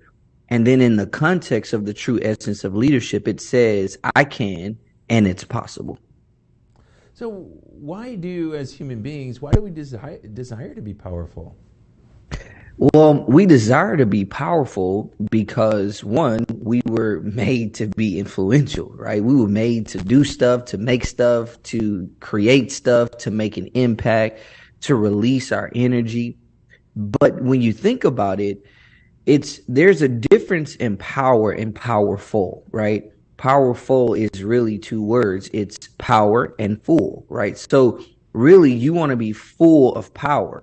Speaker 11: And then in the context of the true essence of leadership, it says I can, and it's possible.
Speaker 3: So why do, as human beings, why do we desire to be powerful?
Speaker 11: Well, we desire to be powerful because, one, we were made to be influential, right? We were made to do stuff, to make stuff, to create stuff, to make an impact, to release our energy. But when you think about it, there's a difference in power and powerful, right? Powerful is really two words. It's power and full, right? So really, you want to be full of power.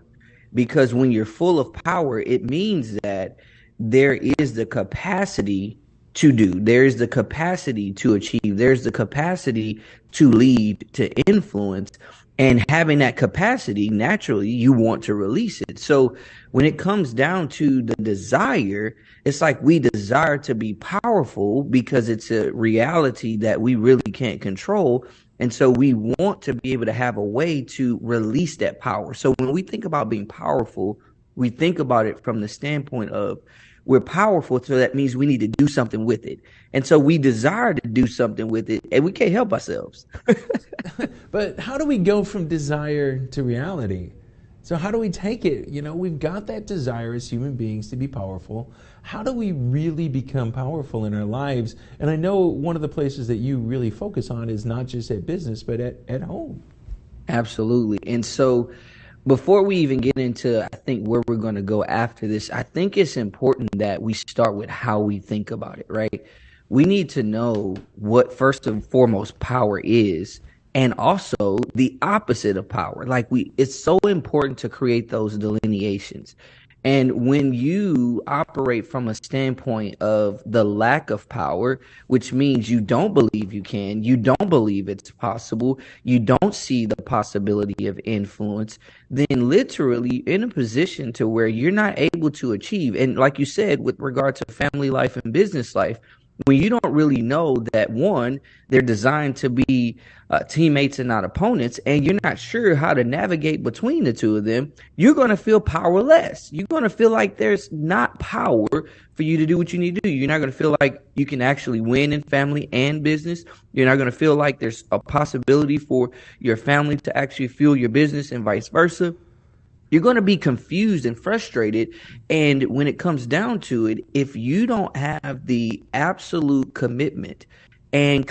Speaker 11: Because when you're full of power, it means that there is the capacity to do, there's the capacity to achieve, there's the capacity to lead, to influence. And having that capacity, naturally, you want to release it. So when it comes down to the desire, it's like we desire to be powerful because it's a reality that we really can't control. And so we want to be able to have a way to release that power. So when we think about being powerful, we think about it from the standpoint of we're powerful, so that means we need to do something with it. And so we desire to do something with it, and we can't help ourselves.
Speaker 3: But how do we go from desire to reality? So how do we take it? We've got that desire as human beings to be powerful. How do we really become powerful in our lives? And I know one of the places that you really focus on is not just at business, but at home.
Speaker 11: Absolutely. And so before we even get into, I think, where we're going to go after this, I think it's important that we start with how we think about it, right? We need to know what, first and foremost, power is, and also the opposite of power. Like it's so important to create those delineations. And when you operate from a standpoint of the lack of power, which means you don't believe you can, you don't believe it's possible, you don't see the possibility of influence, then literally you're in a position to where you're not able to achieve. And like you said, with regard to family life and business life, when you don't really know that, one, they're designed to be teammates and not opponents, and you're not sure how to navigate between the two of them, you're going to feel powerless. You're going to feel like there's not power for you to do what you need to do. You're not going to feel like you can actually win in family and business. You're not going to feel like there's a possibility for your family to actually fuel your business and vice versa. You're going to be confused and frustrated. And when it comes down to it, if you don't have the absolute commitment and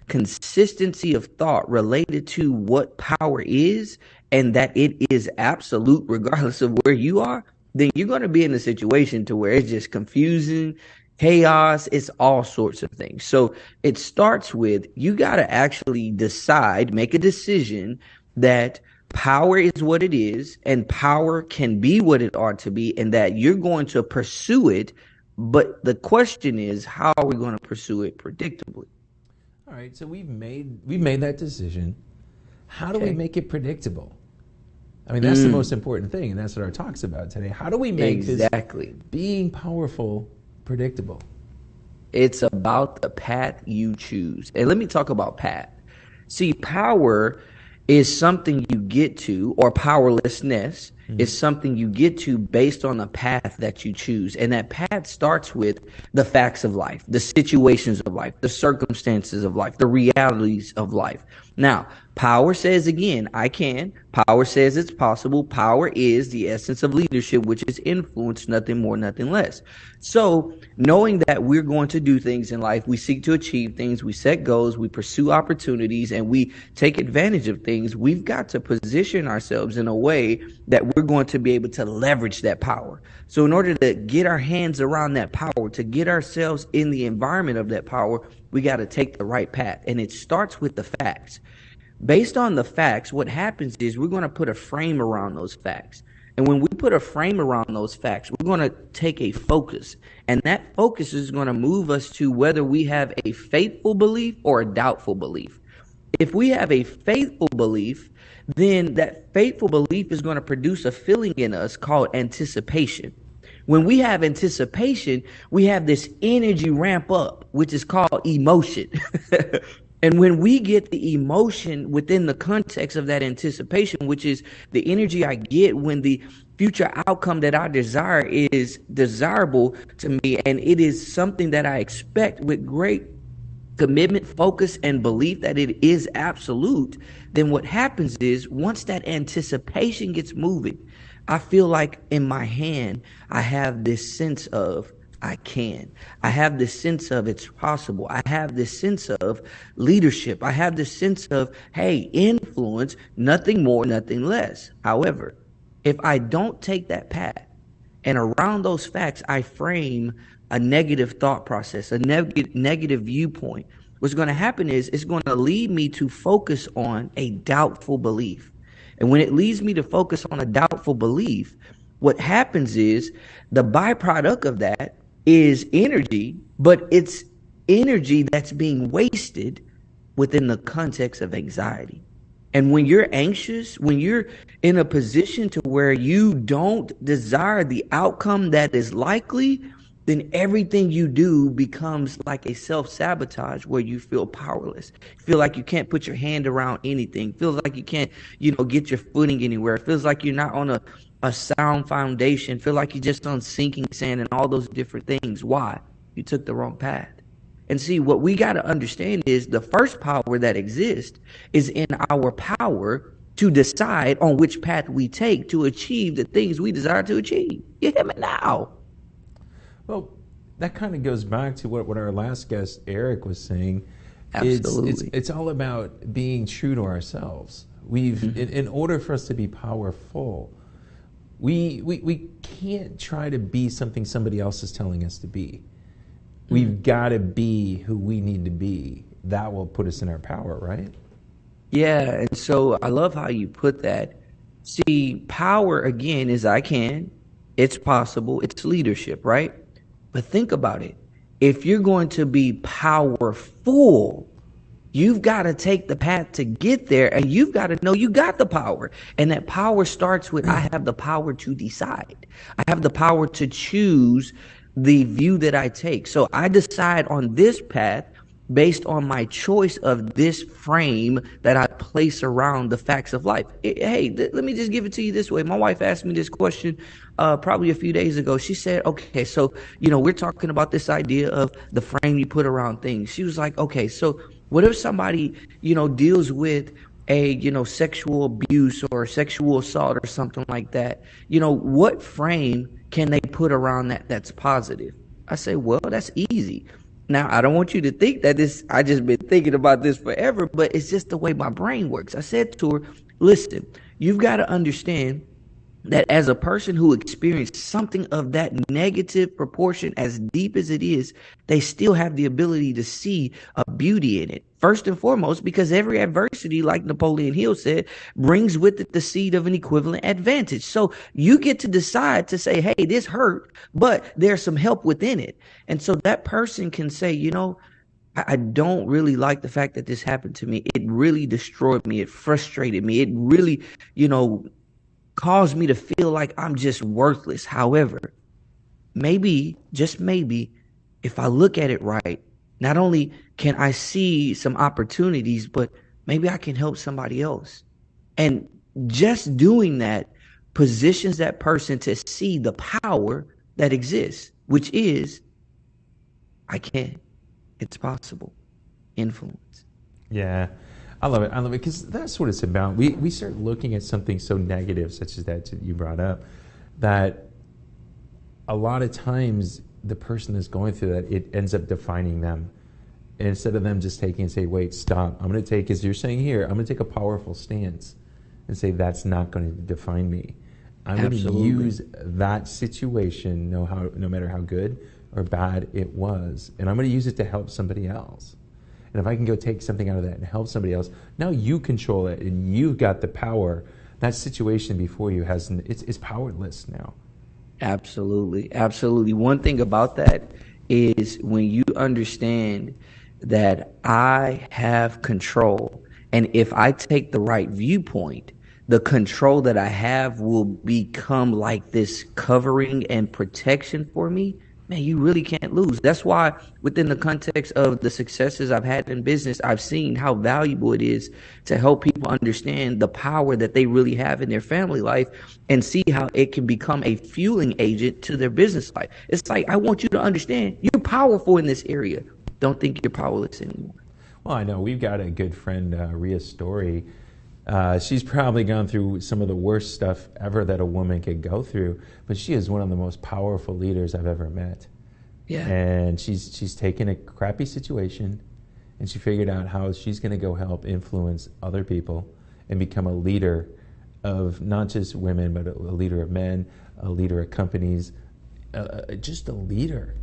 Speaker 11: consistency of thought related to what power is, and that it is absolute regardless of where you are, then you're going to be in a situation to where it's just confusing, chaos, it's all sorts of things. So it starts with, you got to actually decide, make a decision that power is what it is, and power can be what it ought to be, and that you're going to pursue it. But the question is, how are we going to pursue it predictably?
Speaker 3: All right, so we've made that decision. How do we make it predictable? I mean, that's the most important thing, and that's what our talk's about today. How do we make this being powerful predictable?
Speaker 11: It's about the path you choose. And let me talk about path. See, power is something you get to, or powerlessness is something you get to based on the path that you choose. And that path starts with the facts of life, the situations of life, the circumstances of life, the realities of life. Now, power says, again, I can. Power says it's possible. Power is the essence of leadership, which is influence, nothing more, nothing less. So knowing that we're going to do things in life, we seek to achieve things, we set goals, we pursue opportunities, and we take advantage of things, we've got to position ourselves in a way that we're going to be able to leverage that power. So in order to get our hands around that power, to get ourselves in the environment of that power, we got to take the right path. And it starts with the facts. Based on the facts, what happens is we're going to put a frame around those facts. And when we put a frame around those facts, we're going to take a focus. And that focus is going to move us to whether we have a faithful belief or a doubtful belief. If we have a faithful belief, then that faithful belief is going to produce a feeling in us called anticipation. When we have anticipation, we have this energy ramp up, which is called emotion. And when we get the emotion within the context of that anticipation, which is the energy I get when the future outcome that I desire is desirable to me, and it is something that I expect with great commitment, focus, and belief that it is absolute, then what happens is once that anticipation gets moving, I feel like in my hand, I have this sense of I can. I have this sense of it's possible. I have this sense of leadership. I have this sense of, hey, influence, nothing more, nothing less. However, if I don't take that path and around those facts, I frame a negative thought process, a negative viewpoint, what's going to happen is it's going to lead me to focus on a doubtful belief. And when it leads me to focus on a doubtful belief, what happens is the byproduct of that is energy, but it's energy that's being wasted within the context of anxiety. And when you're anxious, when you're in a position to where you don't desire the outcome that is likely, then everything you do becomes like a self-sabotage where you feel powerless. You feel like you can't put your hand around anything. Feels like you can't, get your footing anywhere. It feels like you're not on a sound foundation. Feel like you're just on sinking sand and all those different things. Why? You took the wrong path. And see, what we got to understand is the first power that exists is in our power to decide on which path we take to achieve the things we desire to achieve. You hear me now?
Speaker 3: Well, that kind of goes back to what our last guest, Eric, was saying.
Speaker 11: Absolutely.
Speaker 3: It's all about being true to ourselves. In order for us to be powerful, we can't try to be something somebody else is telling us to be. We've got to be who we need to be. That will put us in our power, right?
Speaker 11: Yeah, and so I love how you put that. See, power again is I can, it's possible, it's leadership, right? But think about it. If you're going to be powerful, you've got to take the path to get there, and you've got to know you got the power. And that power starts with I have the power to decide. I have the power to choose the view that I take. So I decide on this path based on my choice of this frame that I place around the facts of life. Hey, let me just give it to you this way. My wife asked me this question probably a few days ago. She said, okay, so, we're talking about this idea of the frame you put around things. She was like, okay, so what if somebody, deals with a, sexual abuse or sexual assault or something like that? What frame can they put around that that's positive? I say, well, that's easy. Now, I don't want you to think that I just been thinking about this forever, but it's just the way my brain works. I said to her, listen, you've got to understand that as a person who experienced something of that negative proportion, as deep as it is, they still have the ability to see a beauty in it. First and foremost, because every adversity, like Napoleon Hill said, brings with it the seed of an equivalent advantage. So you get to decide to say, hey, this hurt, but there's some help within it. And so that person can say, I don't really like the fact that this happened to me. It really destroyed me. It frustrated me. It really, caused me to feel like I'm just worthless. However, maybe, just maybe, if I look at it right, not only can I see some opportunities, but maybe I can help somebody else. And just doing that positions that person to see the power that exists, which is, I can, it's possible, influence.
Speaker 3: Yeah. I love it. I love it because that's what it's about. We start looking at something so negative, such as that you brought up, that a lot of times the person that's going through that, it ends up defining them. And instead of them just taking and say, wait, stop. I'm going to take, as you're saying here, I'm going to take a powerful stance and say that's not going to define me. I'm going to use that situation, no matter how good or bad it was, and I'm going to use it to help somebody else. And if I can go take something out of that and help somebody else, now you control it and you've got the power. That situation before you it's powerless now.
Speaker 11: Absolutely. Absolutely. One thing about that is when you understand that I have control, and if I take the right viewpoint, the control that I have will become like this covering and protection for me. Man, you really can't lose. That's why within the context of the successes I've had in business, I've seen how valuable it is to help people understand the power that they really have in their family life and see how it can become a fueling agent to their business life. It's like, I want you to understand you're powerful in this area. Don't think you're powerless anymore.
Speaker 3: Well, I know we've got a good friend, Rhea Story. She's probably gone through some of the worst stuff ever that a woman could go through, but she is one of the most powerful leaders I've ever met.
Speaker 11: Yeah.
Speaker 3: And she's taken a crappy situation, and she figured out how she's going to go help influence other people and become a leader of not just women, but a leader of men, a leader of companies, just a leader.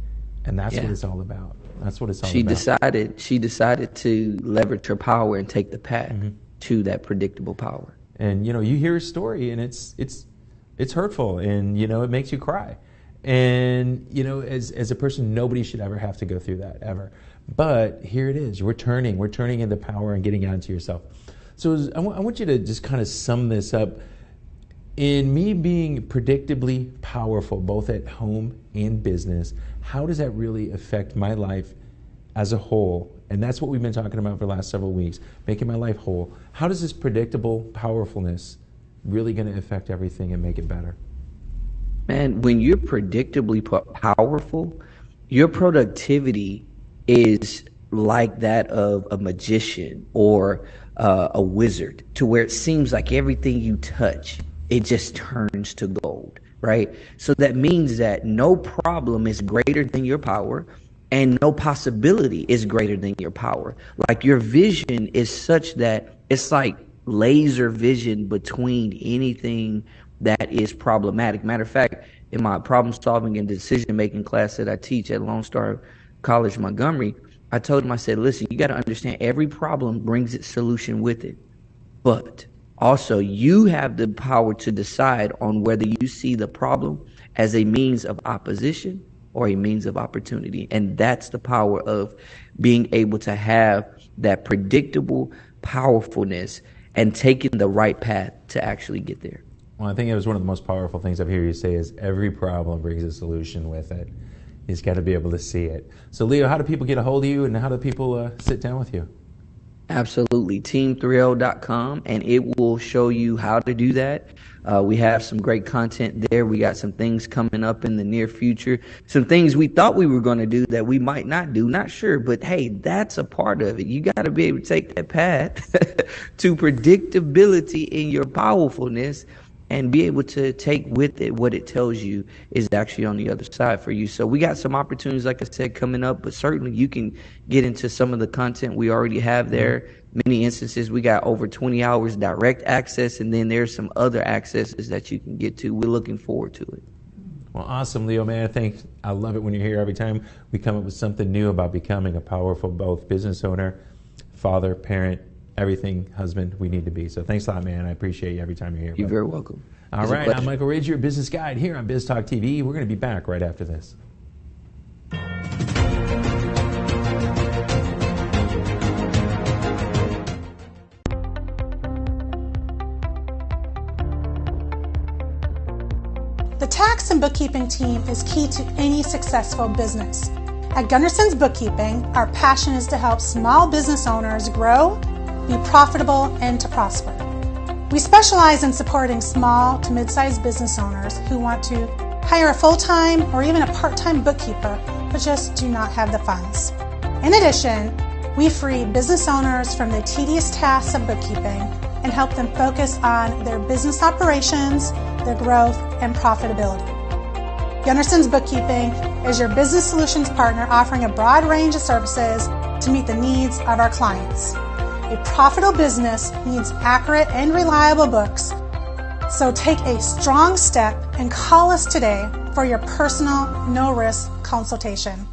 Speaker 3: And that's what it's all about. That's what it's all about.
Speaker 11: She decided to leverage her power and take the path to that predictable power.
Speaker 3: And you hear a story and it's hurtful, and it makes you cry. And as a person, nobody should ever have to go through that ever. But here it is. We're turning into power and getting out into yourself. So I want you to just kind of sum this up. In me being predictably powerful, both at home and business, how does that really affect my life as a whole? And that's what we've been talking about for the last several weeks, making my life whole. How does this predictable powerfulness really going to affect everything and make it better?
Speaker 11: Man, when you're predictably powerful, your productivity is like that of a magician or a wizard, to where it seems like everything you touch, it just turns to gold, right? So that means that no problem is greater than your power, and no possibility is greater than your power. Like, your vision is such that it's like laser vision between anything that is problematic. Matter of fact, in my problem solving and decision making class that I teach at Lone Star College, Montgomery, I told him, I said, listen, you got to understand every problem brings its solution with it. But also, you have the power to decide on whether you see the problem as a means of opposition or a means of opportunity. And that's the power of being able to have that predictable powerfulness and taking the right path to actually get there.
Speaker 3: Well, I think it was one of the most powerful things I've heard you say is every problem brings a solution with it. You just got to be able to see it. So, Leo, how do people get a hold of you, and how do people sit down with you?
Speaker 11: Absolutely. Team3L.com, and it will show you how to do that. We have some great content there. We got some things coming up in the near future. Some things we thought we were going to do that we might not do. Not sure, but hey, that's a part of it. You got to be able to take that path to predictability in your powerfulness and be able to take with it what it tells you is actually on the other side for you. So we got some opportunities, like I said, coming up, but certainly you can get into some of the content we already have there. Many instances, we got over 20 hours direct access, and then there's some other accesses that you can get to. We're looking forward to it.
Speaker 3: Well, awesome, Leo, man. I love it when you're here every time we come up with something new about becoming a powerful both business owner, father, parent, everything, husband we need to be. So thanks a lot, man. I appreciate you every time you're here.
Speaker 11: You're very welcome.
Speaker 3: All right, I'm Michael Rage, your business guide here on Biz Talk TV. We're going to be back right after this.
Speaker 9: The tax and bookkeeping team is key to any successful business. At Gunderson's Bookkeeping, our passion is to help small business owners grow, be profitable, and to prosper. We specialize in supporting small to mid-sized business owners who want to hire a full-time or even a part-time bookkeeper, but just do not have the funds. In addition, we free business owners from the tedious tasks of bookkeeping and help them focus on their business operations, their growth, and profitability. Gunderson's Bookkeeping is your business solutions partner offering a broad range of services to meet the needs of our clients. A profitable business needs accurate and reliable books, so take a strong step and call us today for your personal, no-risk consultation.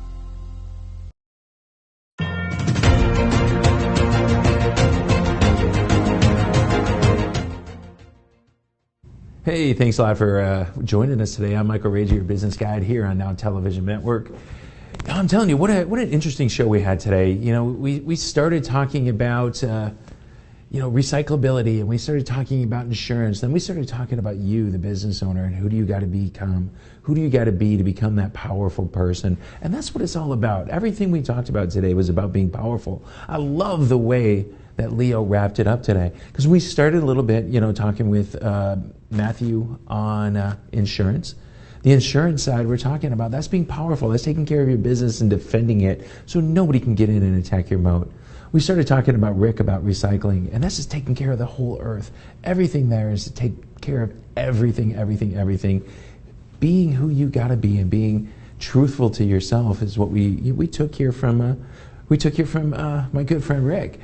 Speaker 3: Hey, thanks a lot for joining us today. I'm Michael Rage, your business guide here on Now Television Network. I'm telling you, what an interesting show we had today. You know, we started talking about recyclability, and we started talking about insurance. Then we started talking about you, the business owner, and who do you got to become? Who do you got to be to become that powerful person? And that's what it's all about. Everything we talked about today was about being powerful. I love the way that Leo wrapped it up today, because we started a little bit, talking with Matthew on insurance. The insurance side we're talking about, that's being powerful. That's taking care of your business and defending it so nobody can get in and attack your moat. We started talking about Rick about recycling, and that's just taking care of the whole earth. Everything there is to take care of everything. Being who you got to be and being truthful to yourself is what we took here from my good friend Rick.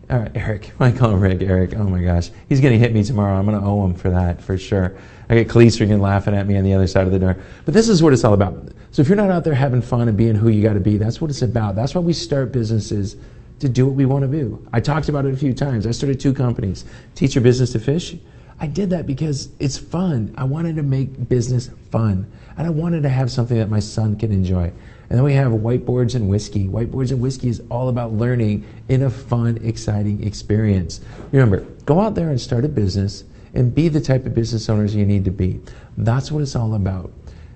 Speaker 3: Eric. I call him Rick. Eric. Oh my gosh. He's going to hit me tomorrow. I'm going to owe him for that, for sure. I get Cleese freaking laughing at me on the other side of the door. But this is what it's all about. So if you're not out there having fun and being who you got to be, that's what it's about. That's why we start businesses, to do what we want to do. I talked about it a few times. I started 2 companies. Teach Your Business to Fish. I did that because it's fun. I wanted to make business fun. And I wanted to have something that my son can enjoy. And then we have Whiteboards and Whiskey. Whiteboards and Whiskey is all about learning in a fun, exciting experience. Remember, go out there and start a business and be the type of business owners you need to be. That's what it's all about.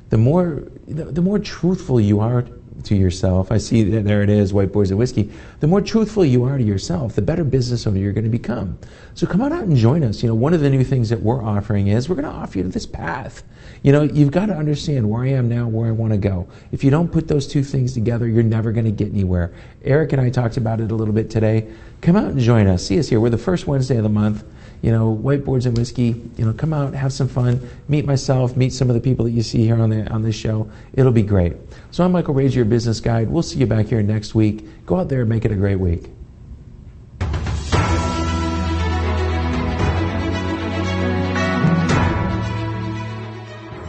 Speaker 3: The more truthful you are to yourself, I see that there it is, Whiteboards and Whiskey. The more truthful you are to yourself, the better business owner you're going to become. So come on out and join us. One of the new things that we're offering is we're going to offer you this path. You've got to understand where I am now, where I want to go. If you don't put those 2 things together, you're never going to get anywhere. Eric and I talked about it a little bit today. Come out and join us. See us here. We're the first Wednesday of the month. Whiteboards and Whiskey. Come out, have some fun. Meet myself. Meet some of the people that you see here on this show. It'll be great. So I'm Michael Rage, your business guide. We'll see you back here next week. Go out there and make it a great week.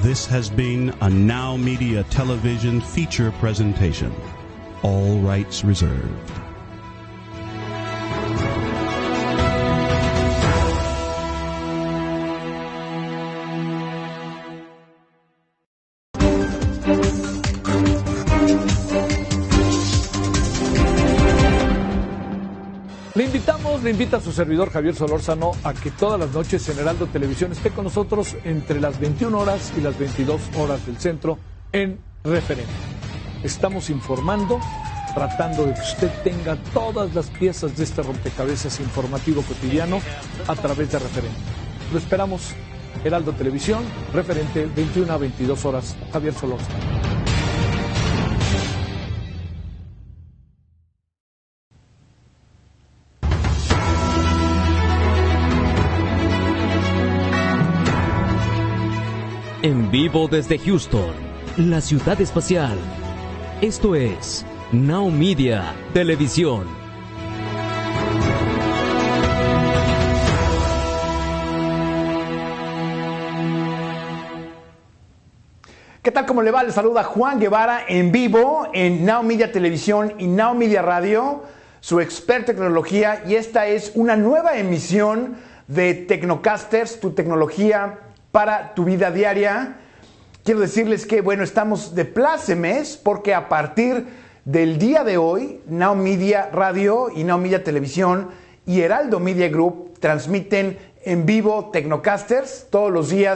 Speaker 2: This has been a NowMedia Television feature presentation. All rights reserved.
Speaker 12: estamos. Le invita a su servidor Javier Solórzano a que todas las noches en Heraldo Televisión esté con nosotros entre las 21 horas y las 22 horas del centro en Referente. Estamos informando, tratando de que usted tenga todas las piezas de este rompecabezas informativo cotidiano a través de Referente. Lo esperamos, Heraldo Televisión, Referente, 21 a 22 horas. Javier Solórzano.
Speaker 13: En vivo desde Houston, la ciudad espacial. Esto es NowMedia Television.
Speaker 14: ¿Qué tal? ¿Cómo le va? Le saluda Juan Guevara en vivo en NowMedia Televisión y NowMedia Radio, su experto en tecnología, y esta es una nueva emisión de Tecnocasters, tu tecnología para tu vida diaria. Quiero decirles que, bueno, estamos de plácemes porque a partir del día de hoy, NowMedia Radio y NowMedia Televisión y Heraldo Media Group transmiten en vivo Tecnocasters todos los días